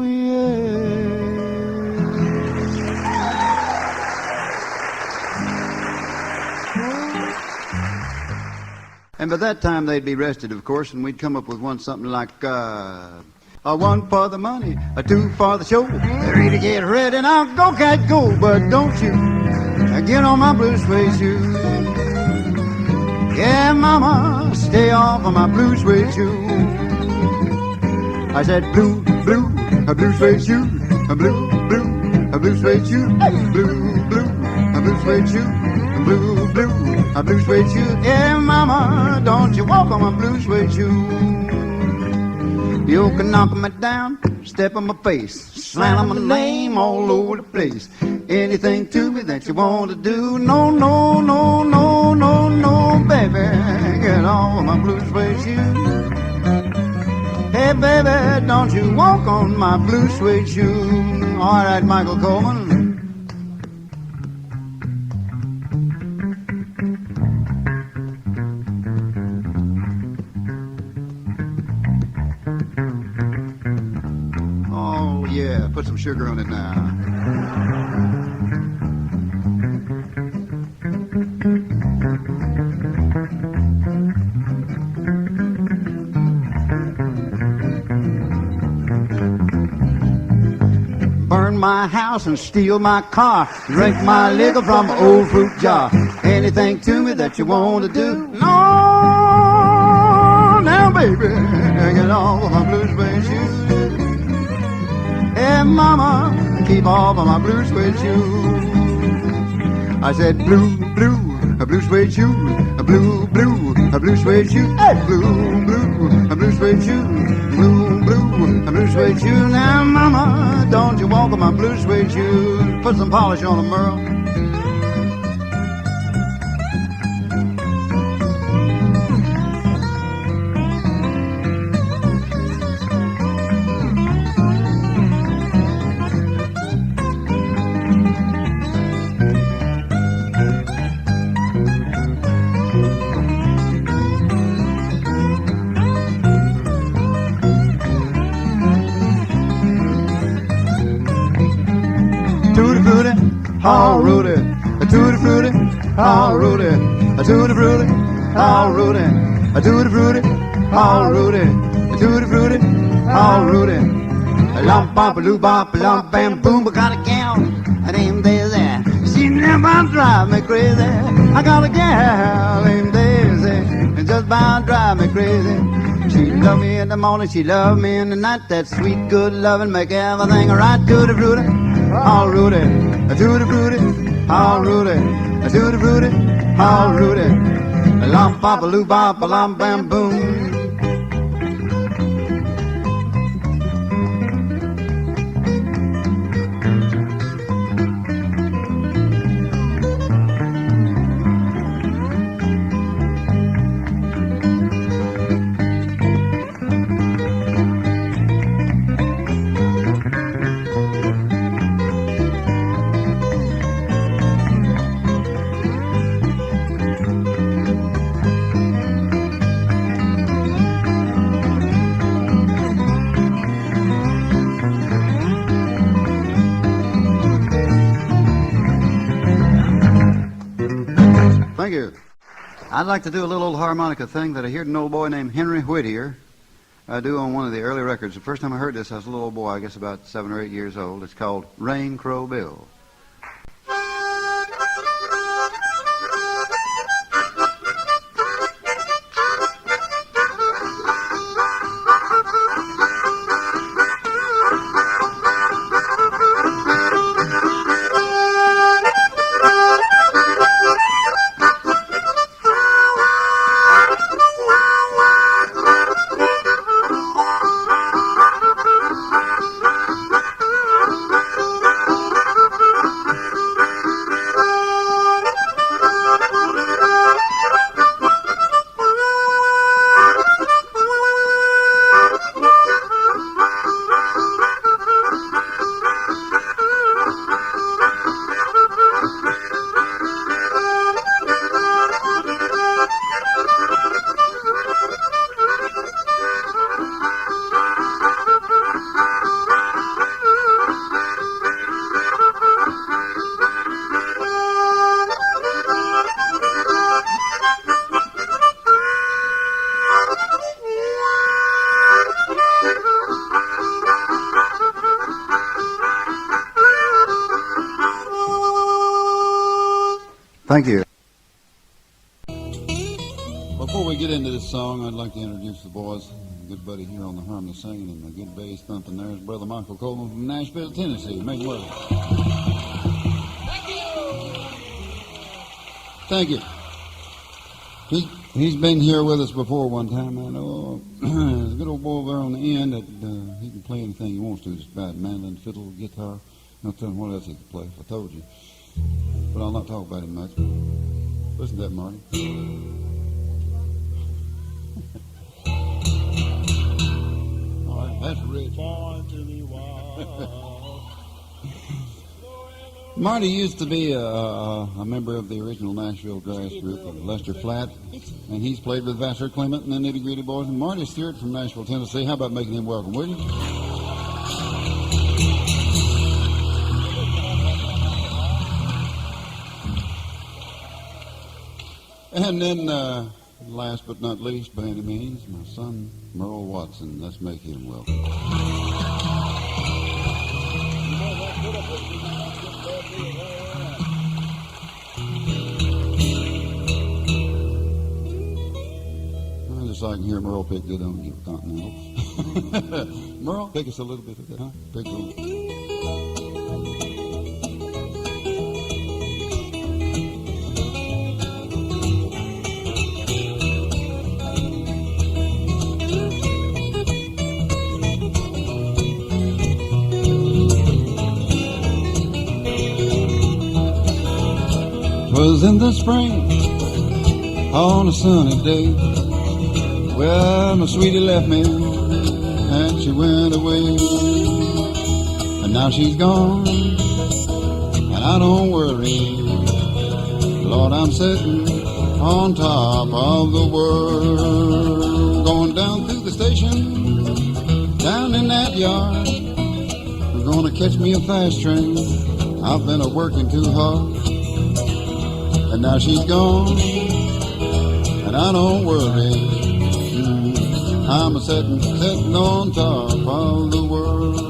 yeah. And by that time they'd be rested, of course, and we'd come up with something like, a one for the money, a two for the show, three to get ready, now go cat go, but don't you get on my blue suede shoes. Yeah, mama, stay off of my blue suede shoes. I said blue, blue, a blue suede shoe, a blue, blue, a blue suede shoe, blue, blue, a blue suede shoe, blue, blue, a blue suede shoe. Yeah, mama, don't you walk on my blue suede shoe. You can knock me down, step on my face, slam my name all over the place. Anything to me that you want to do. No, no, no, no, no, no, baby. Get off my blue suede shoes. Hey, baby, don't you walk on my blue suede shoes. All right, Michael Coleman. Oh, yeah, put some sugar on it now. Burn my house and steal my car, drink my liquor from an old fruit jar. Anything to me that you want to do. No, now baby, get off of my blue suede shoes. Hey mama, keep off of my blue suede shoes. I said blue, blue, a blue suede shoes, a blue, blue, a blue suede shoes, hey, blue, blue, a blue suede shoes, blue, blue, a blue suede shoes. Now mama, don't you walk on my blue suede shoes. Put some polish on them, Merle. Oh, Rudy, a tutti frutti, oh, Rudy, a tutti frutti, oh, Rudy, a tutti frutti, oh, Rudy, a tutti frutti, oh, Rudy. A lump bump, a loop bump, a lump bam boom. I got a gal, her name Daisy. She never drive me crazy. I got a gal named Daisy, and just about drive me crazy. She love me in the morning, she love me in the night. That sweet, good loving make everything right. Tutti frutti, oh, Rudy. A tutti frutti, oh Rudy, a tutti frutti, oh Rudy, a lump bop a loop bop a lump bam boom. Thank you. I'd like to do a little old harmonica thing that I heard an old boy named Henry Whittier do on one of the early records. The first time I heard this, I was a little old boy, I guess about 7 or 8 years old. It's called Rain Crow Bill. Thank you. Before we get into this song, I'd like to introduce the boys. A good buddy here on the harmony singing and the good bass thumping there is Brother Michael Coleman from Nashville, Tennessee. Make it well. Thank you. Thank you. He's been here with us before one time, I know. There's a good old boy there on the end that he can play anything he wants to, just about mandolin, fiddle, guitar. I'll tell him what else he can play, if I told you. But I'll not talk about him much. Listen to that, Marty. All right, that's rich. Marty used to be a member of the original Nashville Grass group of Lester Flatt, and he's played with Vassar Clement and the Nitty Gritty Boys. And Marty Stewart from Nashville, Tennessee. How about making him welcome, will you? And then, last but not least, by any means, my son, Merle Watson. Let's make him welcome. Just so I can hear Merle pick good on your Continental. Merle, pick us a little bit of that, huh? Pick a little. 'Twas in the spring, on a sunny day. Well, my sweetie left me, and she went away. And now she's gone, and I don't worry. Lord, I'm sitting on top of the world. Going down through the station, down in that yard. I'm gonna catch me a fast train. I've been a-working too hard. And now she's gone, and I don't worry. I'm a-sitting on top of the world.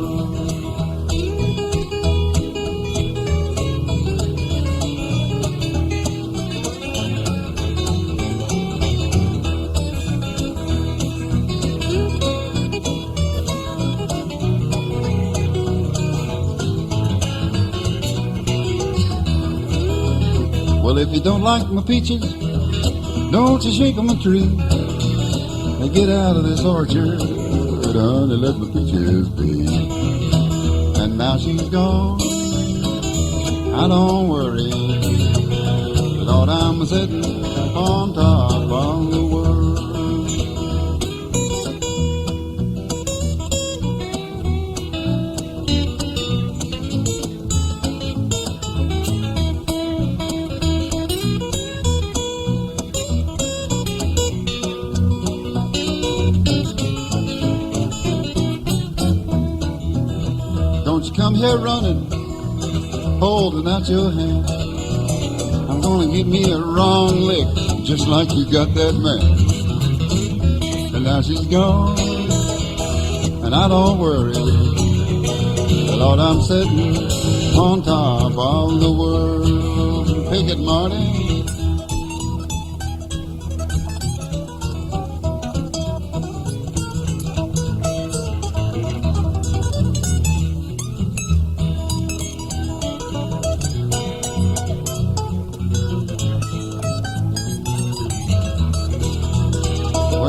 Well, if you don't like my peaches, don't you shake 'em a tree. Hey, get out of this orchard, honey, let my peaches be. And now she's gone, I don't worry. Lord, I'm sitting on top of the world. Come here running, holding out your hand. I'm gonna give me a wrong lick, just like you got that man. And now she's gone, and I don't worry. Lord, I'm sitting on top of the world. Pick it, Marty.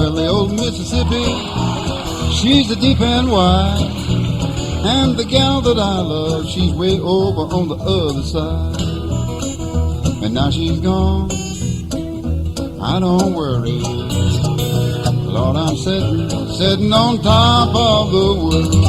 The old Mississippi, she's a deep and wide, and the gal that I love, she's way over on the other side. And now she's gone, I don't worry. Lord, I'm sitting on top of the world.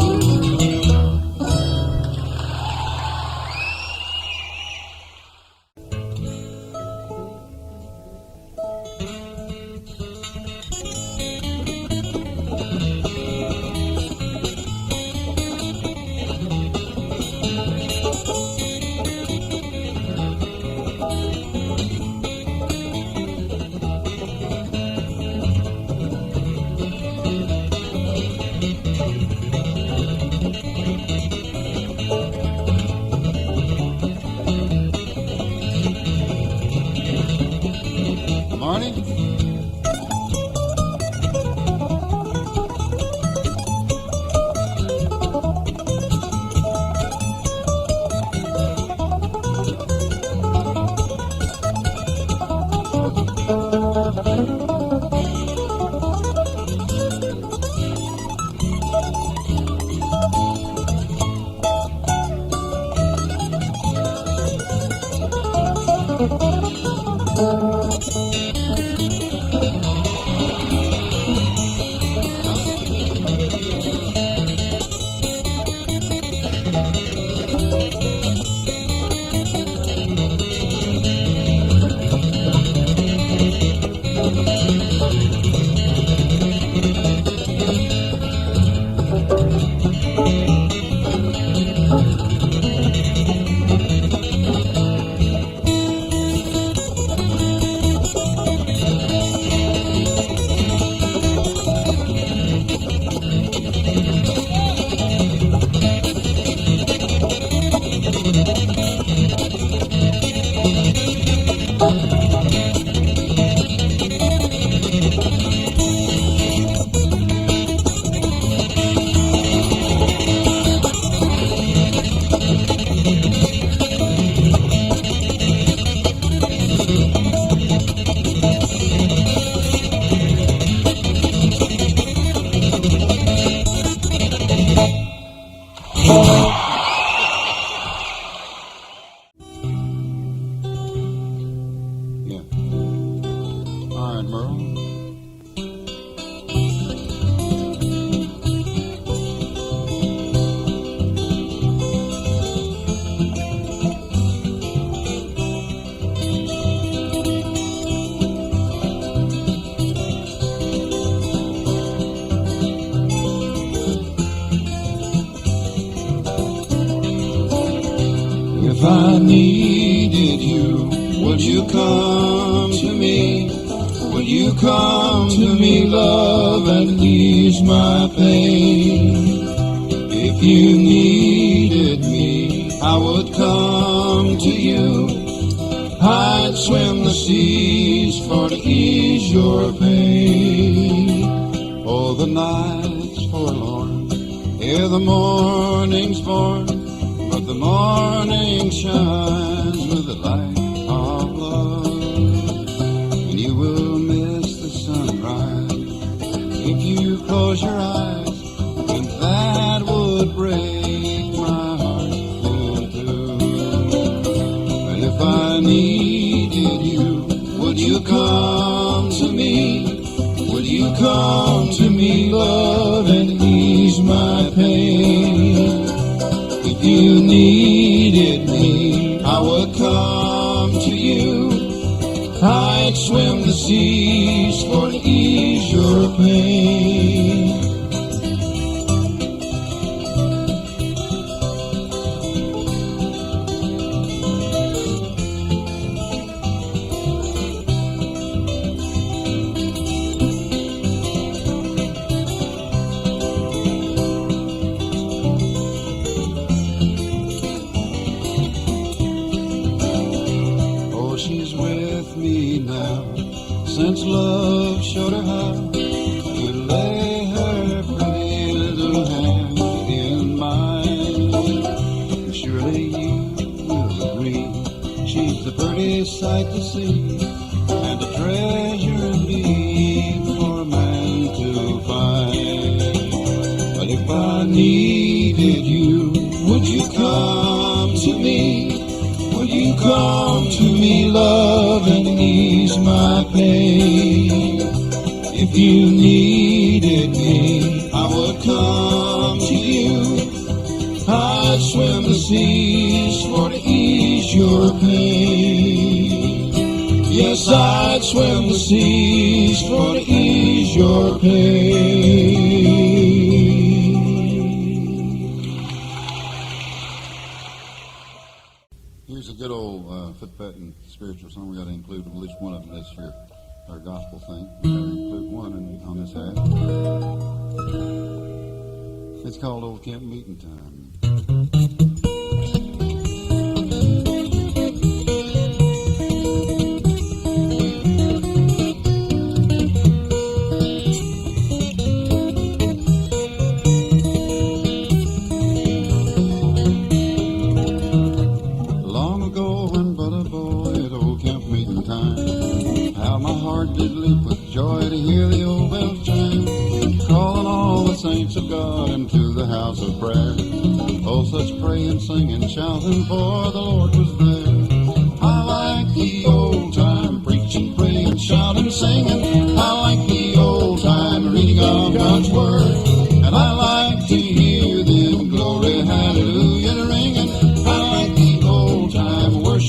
If I needed you, would you come to me? Would you come to me, love, and ease my pain? If you needed me, I would come to you. I'd swim the seas for to ease your pain. Oh, the night's forlorn, ere the morning's born, but the morning shines with the light of love, and you will miss the sunrise if you close your eyes, and that would break my heart in two. But if I needed you, would you come to me? Would you come to me, love, and ease my pain? If you needed me, I would come to you. I'd swim the seas for to ease your pain. Since love showed her how to lay her pretty little hand in mine. Surely you will agree, she's the prettiest sight to see, and a treasure indeed for a man to find. But if I needed you, would you come to me? Would you come to me, love, and ease my pain? If you needed me, I would come to you. I'd swim the seas for to ease your pain. Yes, I'd swim the seas for to ease your pain. Here's a good old foot-patting spiritual song. We got to include at least one of them this year. Our gospel thing. We got to include one on this half. It's called Old Camp Meeting Time. Did leap with joy to hear the old bells chime, calling all the saints of God into the house of prayer. Oh, such praying, singing, shouting, for the Lord was there. I like the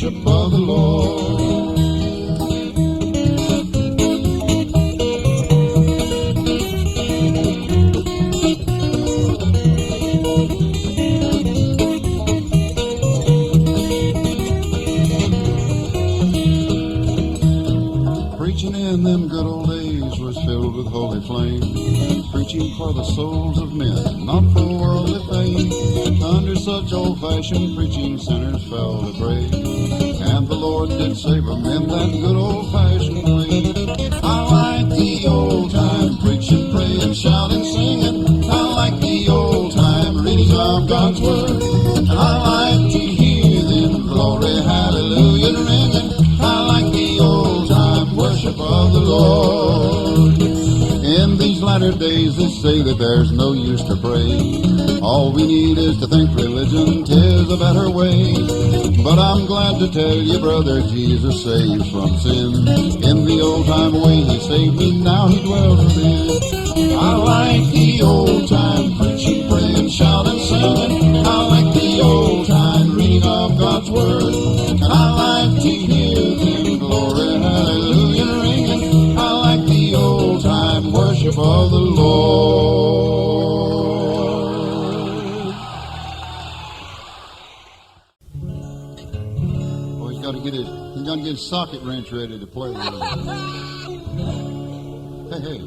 worship of the Lord. Preaching in them good old days was filled with holy flame, preaching for the souls of men, not for worldly fame. Under such old-fashioned preaching, sinners fell to pray, and the Lord did save them in that good old-fashioned way. I like the old-time preaching, praying, shouting, singing. I like the old-time reading of God's Word, and I like to hear them glory, hallelujah ringing. I like the old-time worship of the Lord. In these latter days they say that there's no use to pray. All we need is to think religion 'tis a better way. But I'm glad to tell you, brother, Jesus saves from sin. In the old-time way he saved me, now he dwells within. I like the old-time preaching, praying, shouting, singing. I like the old-time reading of God's Word, and I like to hear them glory, hallelujah ringing. I like the old-time worship of the Lord. Oh, he's got to get his socket wrench ready to play with it. Hey.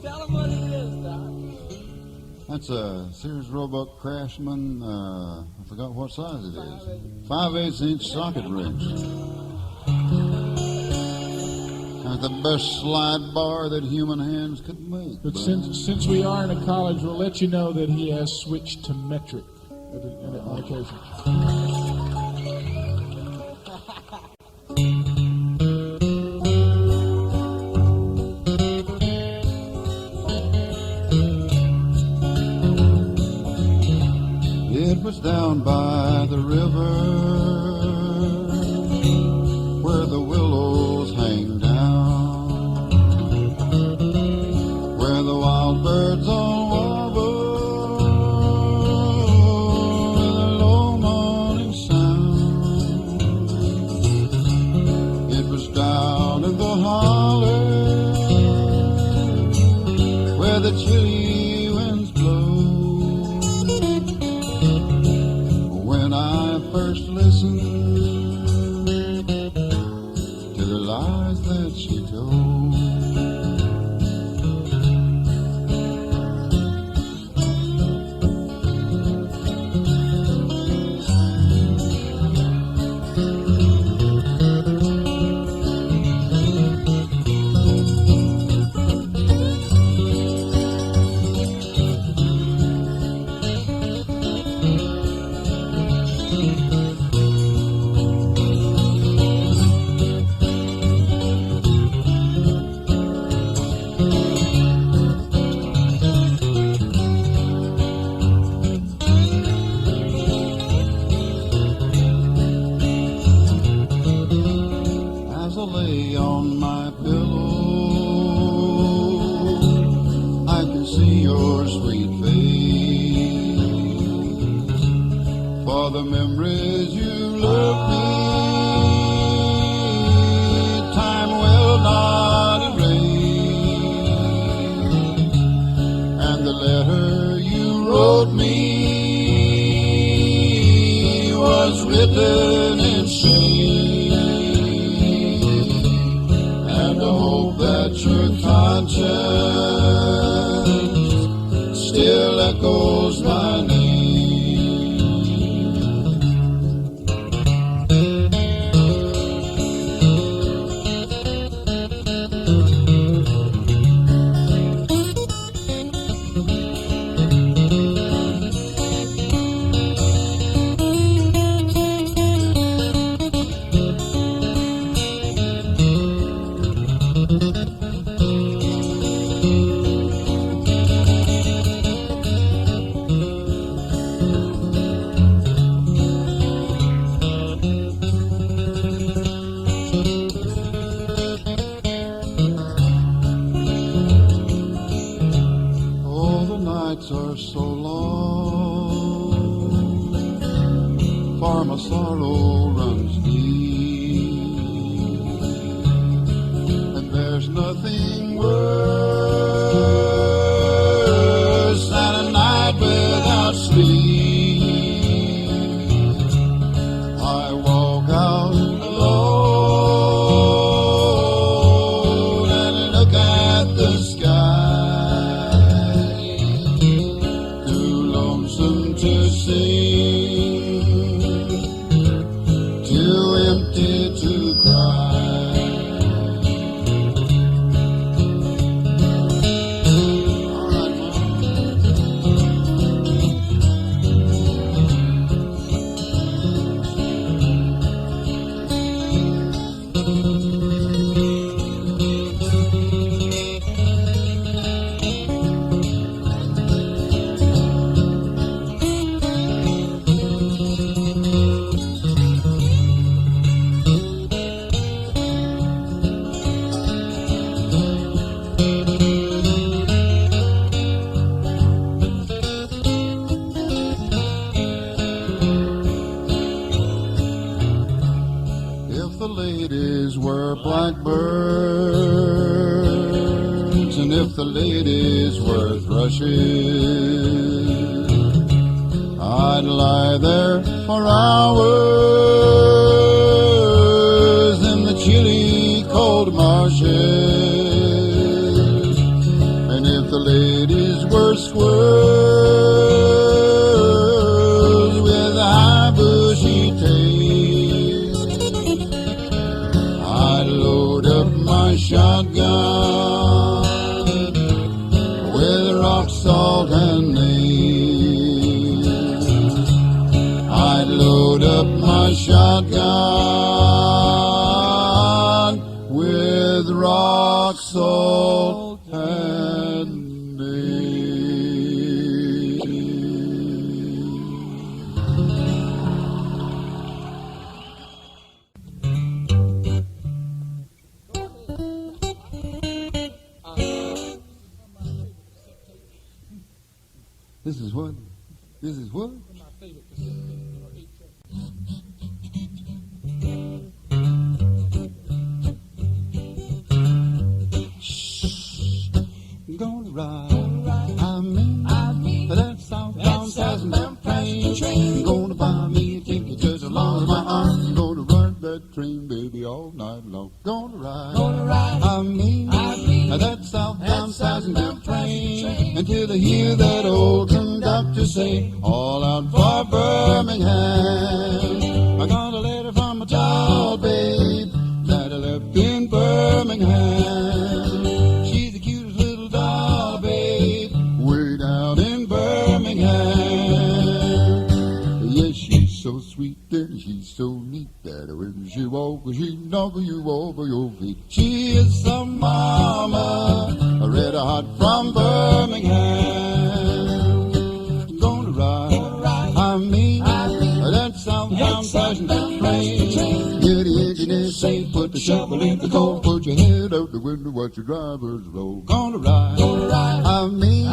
Tell him what it is, Doc. That's a Sears Roebuck Craftsman, I forgot what size it is. 5/8 inch socket wrench. That's the best slide bar that human hands could make. But since we are in a college, we'll let you know that he has switched to metric on occasion. It was down by the river where the willows hang down, where the wild birds all warble with a low morning sound. It was down in the holler where the chilly winds blow. When I first listened to the lies that she told, as I lay on my pillow, I can see your sweet face, for the memories you left me, time will not erase, and the letter you wrote me was written in shame, and I hope that your conscience still echoes my name. if the ladies were blackbirds, and if the ladies were thrushes, I'd lie there for hours in the chilly cold marshes. And if the ladies were squirrels with high bushy tails, I'd load up my shotgun with rock salt and nails. I'd load up my shotgun with rock salt and nails. This is what? This is what? Gonna ride, I mean, that southbound passenger train. Gonna buy me a ticket just as long as my arm. Gonna ride that train, baby, all night long. Gonna ride, I mean, that southbound passenger train until I hear that old conductor say, all out for Birmingham. I got a letter from a doll babe that I left in Birmingham. She's the cutest little doll babe way down in Birmingham. Yes, she's so sweet and she's so neat that when she walks, she knocks you over your feet. She is some mama, a red hot from Birmingham. Gonna ride, I mean, that southbound passenger train. Get the engine in safe, put the shovel in the coal, put your head out the window, watch your drivers roll. Gonna ride, I mean,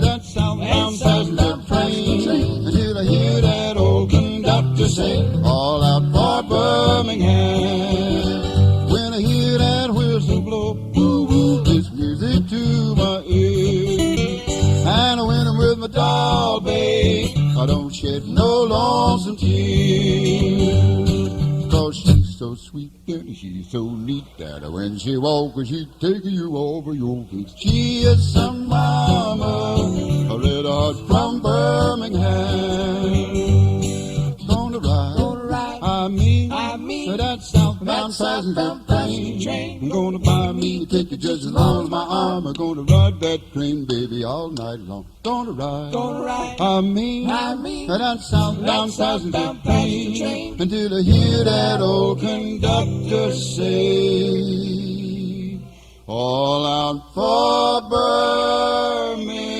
that southbound passenger train until I hear that old conductor say, all out for Birmingham. When I hear that whistle blow, woo woo, it's music to my ear. And when I'm with my doll, babe, I don't shed no lonesome tears. 'Cause she's so sweet and she's so neat that when she walks, she's taking you over your feet. She is some mama, a red hot from Birmingham. Gonna ride, I mean, that southbound passenger train. I'm gonna buy me a ticket just as long as my arm. I'm gonna ride that train, baby, all night long. Gonna ride, I mean, that southbound passenger train until I hear that old conductor say, all out for Birmingham.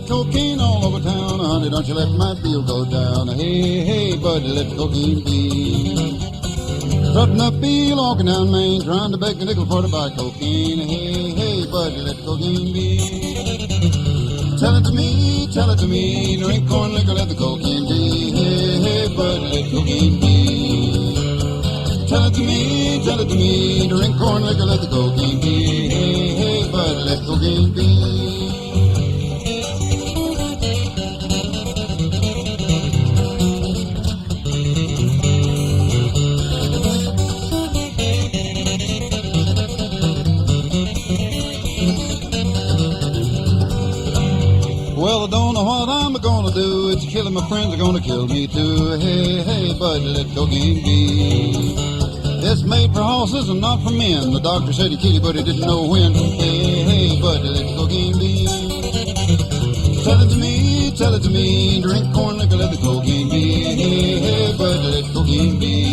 Cocaine all over town, honey, don't you let my bill go down. Hey, hey, buddy, let the cocaine be. Strutting up Bill, walking down Main, trying to beg a nickel for to buy cocaine. Hey, hey, buddy, let the cocaine be. Tell it to me, drink corn liquor, let the cocaine be. Hey, hey, buddy, let the cocaine be. Tell it to me, drink corn liquor, let the cocaine be. Hey, hey, buddy, let the cocaine be. Well, I don't know what I'm gonna do. It's killing my friends are gonna kill me too. Hey, hey, buddy, let cocaine be. It's made for horses and not for men. The doctor said he'd kill you, but he didn't know when. Hey, hey, buddy, let cocaine be. Tell it to me, drink corn liquor, let the cocaine be. Hey, hey, buddy, let cocaine be.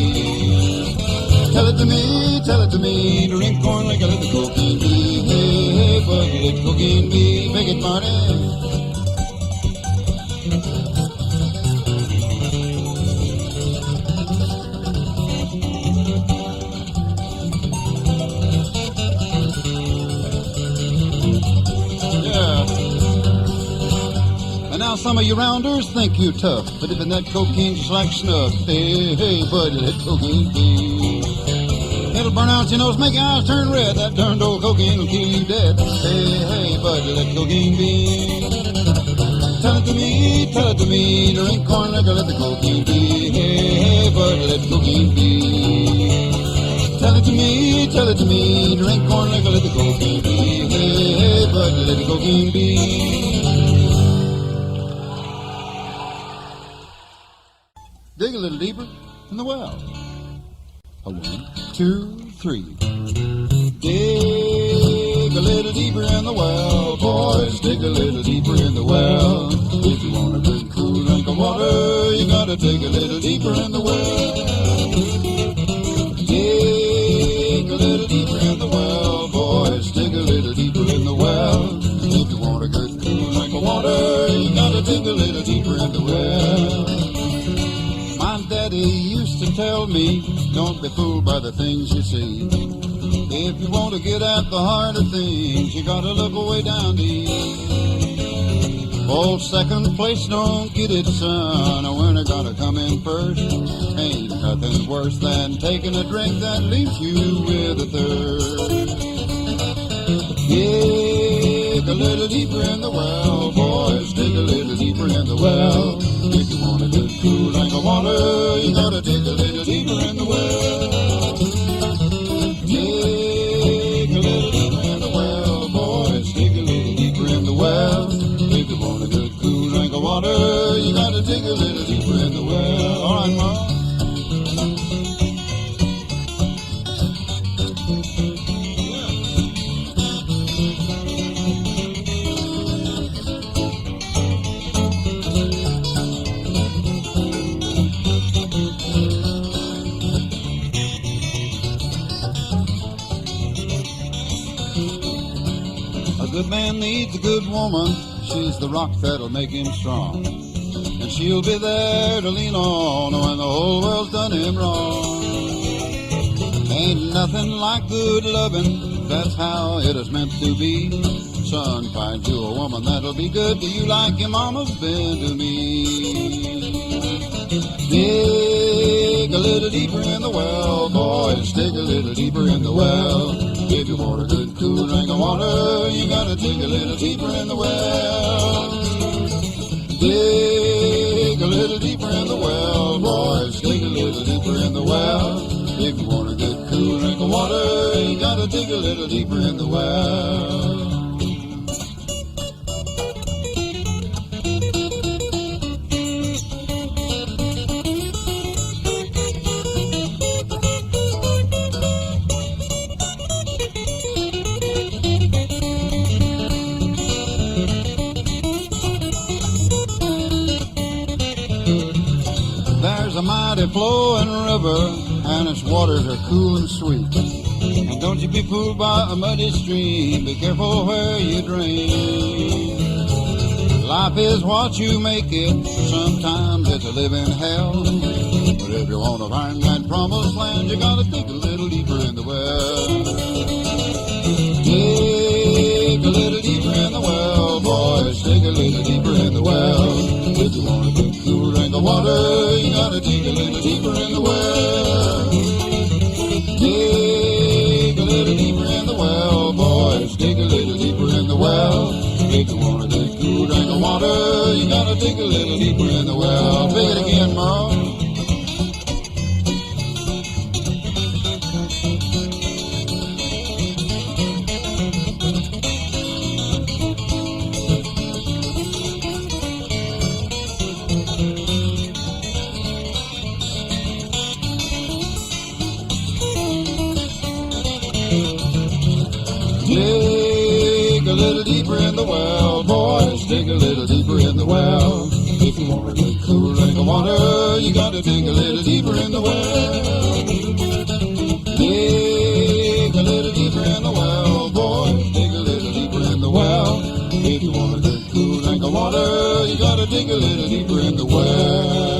Tell it to me, drink corn liquor, let the cocaine be. Hey, hey, buddy, let cocaine be. cocaine bee. Pick it, Marty. Now some of you rounders think you tough, but if in that cocaine just like snuff, hey, hey, buddy, that cocaine be. It'll burn out your nose, make your eyes turn red. That darned old cocaine will kill you dead. Hey, hey, buddy, that cocaine be. Tell it to me, drink corn liquor, let the cocaine be. Hey, hey, buddy, let cocaine be. Tell it to me, drink corn liquor, let the cocaine be. Hey, hey, buddy, let the cocaine be. Dig a little deeper in the well. A 1, 2, 3. Dig a little deeper in the well, boys. Dig a little deeper in the well. If you want a good cool drink of water, you gotta dig a little deeper in the well. Dig a little deeper in the well, boys. Dig a little deeper in the well. If you want a good cool drink of water, you gotta dig a little deeper in the well. My daddy used to tell me, don't be fooled by the things you see. If you want to get at the heart of things, you gotta look way down deep. Old second place don't get it, son. A winner gotta come in first. Ain't nothing worse than taking a drink that leaves you with a thirst. Dig a little deeper in the well, boys. Dig a little deeper in the well. If you want a good cool drink of water, you gotta dig a little deeper in the well. Dig a little deeper in the well, boys. Dig a little deeper in the well. If you want a good cool drink of water, you gotta dig a little deeper in the well. All right, Ma. A good man needs a good woman. She's the rock that'll make him strong. And she'll be there to lean on when the whole world's done him wrong. Ain't nothing like good loving, that's how it is meant to be. Son, find you a woman that'll be good to you like your mama's been to me. Dig a little deeper in the well, boys, dig a little deeper in the well. If you want a good cool drink of water, you gotta dig a little deeper in the well. Dig a little deeper in the well, boys, dig a little deeper in the well. If you want a good cool drink of water, you gotta dig a little deeper in the well. There's a mighty flowing river, and its waters are cool and sweet. And don't you be fooled by a muddy stream, be careful where you drink. Life is what you make it, sometimes it's a living hell. But if you want to find that promised land, you gotta dig a little deeper in the well. Dig a little deeper in the well, boys, dig a little deeper in the well. If you want a good cool drink of water, you gotta dig a little deeper in the well. Dig a little deeper in the well, boys, dig a little deeper in the well. If you want a good cool drink of water, you gotta dig a little deeper in the well. Dig it again, Merle. Dig a little deeper in the well, boys, dig a little deeper in the well. If you want a good cool drink of water, you gotta dig a little deeper in the well. Dig a little deeper in the well, boys, dig a little deeper in the well. gotta dig a little deeper in the well.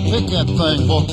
Pick that thing, boy.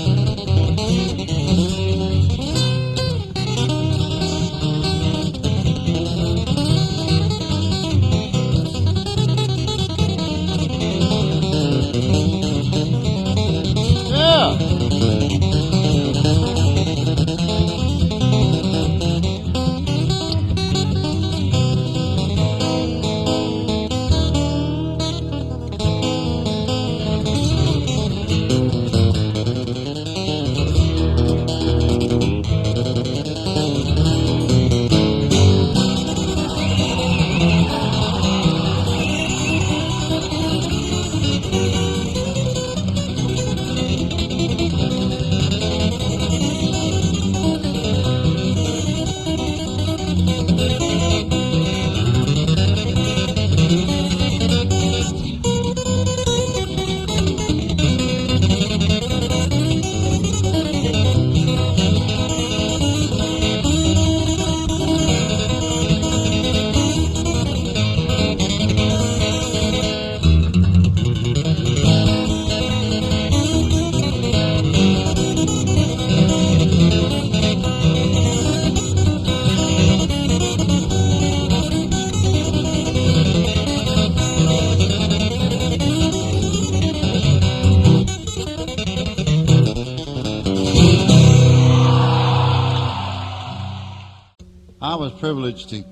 I was privileged to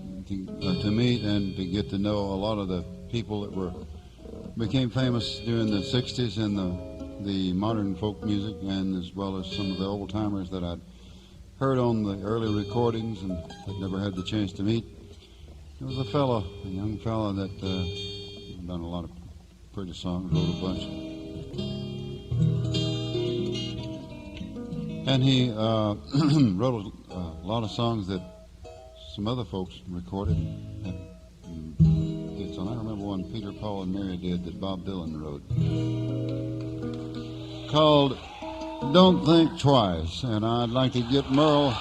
meet and to get to know a lot of the people that became famous during the 60s and the modern folk music, and as well as some of the old timers that I'd heard on the early recordings and I'd never had the chance to meet. There was a young fella that done a lot of pretty songs, wrote a bunch. And he wrote a lot of songs that some other folks recorded and hits on. I remember one Peter, Paul, and Mary did that Bob Dylan wrote, called Don't Think Twice. And I'd like to get Merle.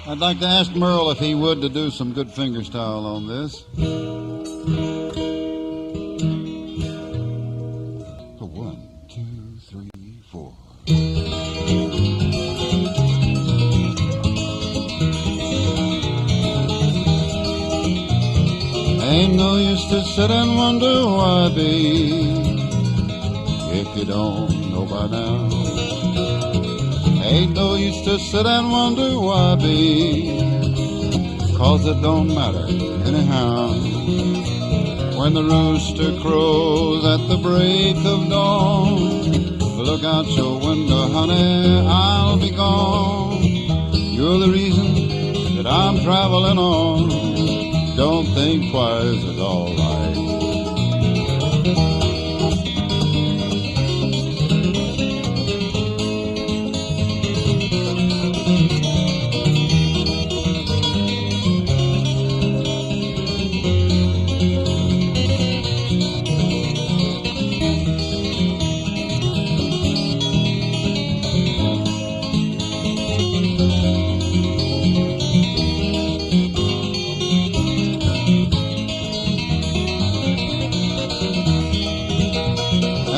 I'd like to ask Merle if he would to do some good fingerstyle on this. So 1, 2, 3, 4. Ain't no use to sit and wonder why be, if you don't know by now. Ain't no use to sit and wonder why be, 'cause it don't matter anyhow. When the rooster crows at the break of dawn, look out your window, honey, I'll be gone. You're the reason that I'm traveling on. Don't think twice, it's all right.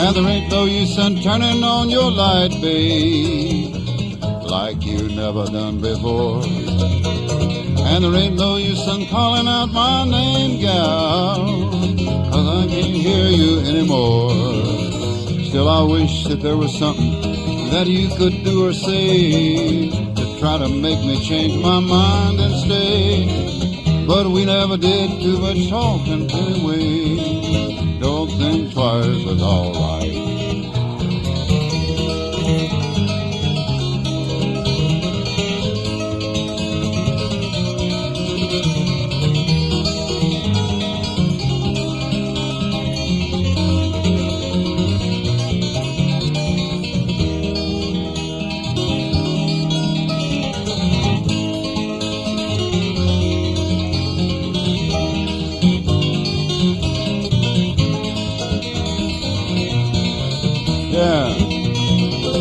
And there ain't no use in turning on your light, babe, like you never done before. And there ain't no use in calling out my name, gal, 'cause I can't hear you anymore. Still I wish that there was something that you could do or say to try to make me change my mind and stay. But we never did too much talking anyway. Don't think twice, was alright.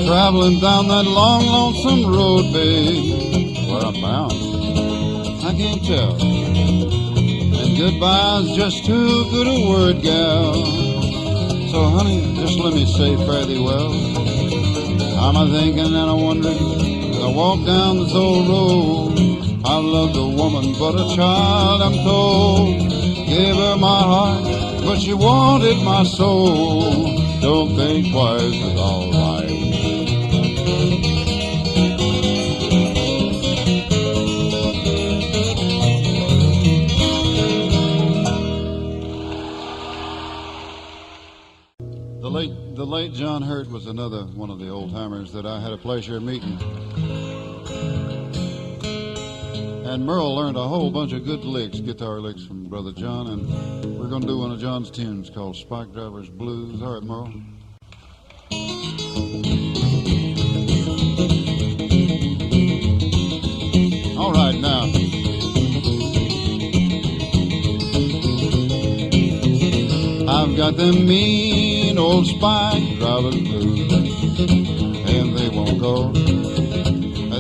Traveling down that long, lonesome road, babe. Where I'm bound, I can't tell. And goodbye's just too good a word, gal. So, honey, just let me say fare thee well. I'm a-thinking and a-wondering as I walk down this old road. I've loved a woman but a child, I'm told. Gave her my heart, but she wanted my soul. Don't think twice, it's all right. The late John Hurt was another one of the old-timers that I had a pleasure of meeting. And Merle learned a whole bunch of good licks, guitar licks from Brother John, and we're going to do one of John's tunes called Spike Driver's Blues. All right, Merle. All right, now. I've got them mean old spike driver's blues, and they won't go.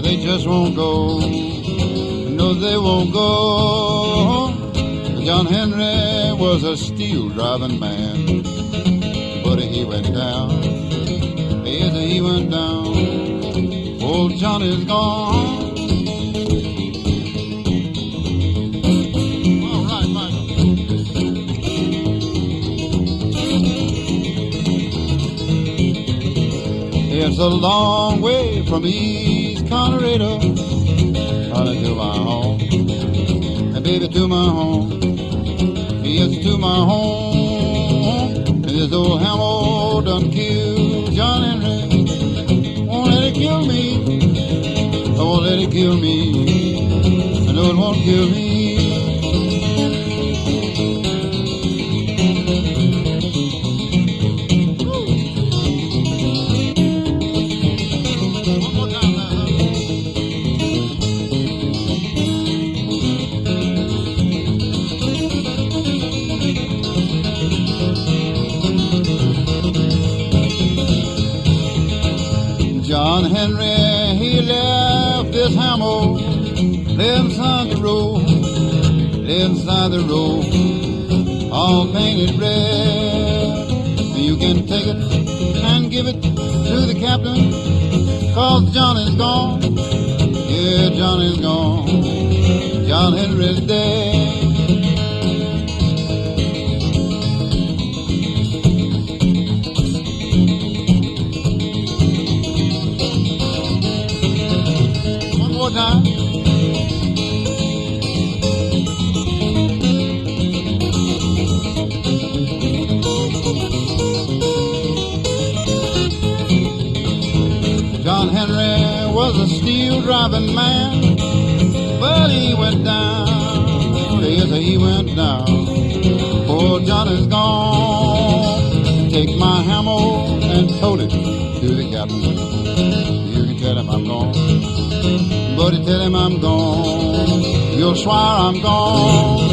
They just won't go. No, they won't go. John Henry was a steel driving man, but he went down. Yes, he went down. Old John is gone. It's a long way from East Colorado, honey, to my home, and baby, to my home. Yes, to my home. And this old hammer done killed John Henry. Won't let it kill me. I won't let it kill me. I know it won't kill me. John Henry, he left this hammer, left inside the road, all painted red. You can take it and give it to the captain, 'cause John is gone. Yeah, John is gone. John Henry's dead. Time. John Henry was a steel driving man, but he went down. Yes, he went down. Poor John is gone. Take my hammer and tote it to the captain. You can tell him I'm gone. Buddy, tell him I'm gone. You'll swear I'm gone.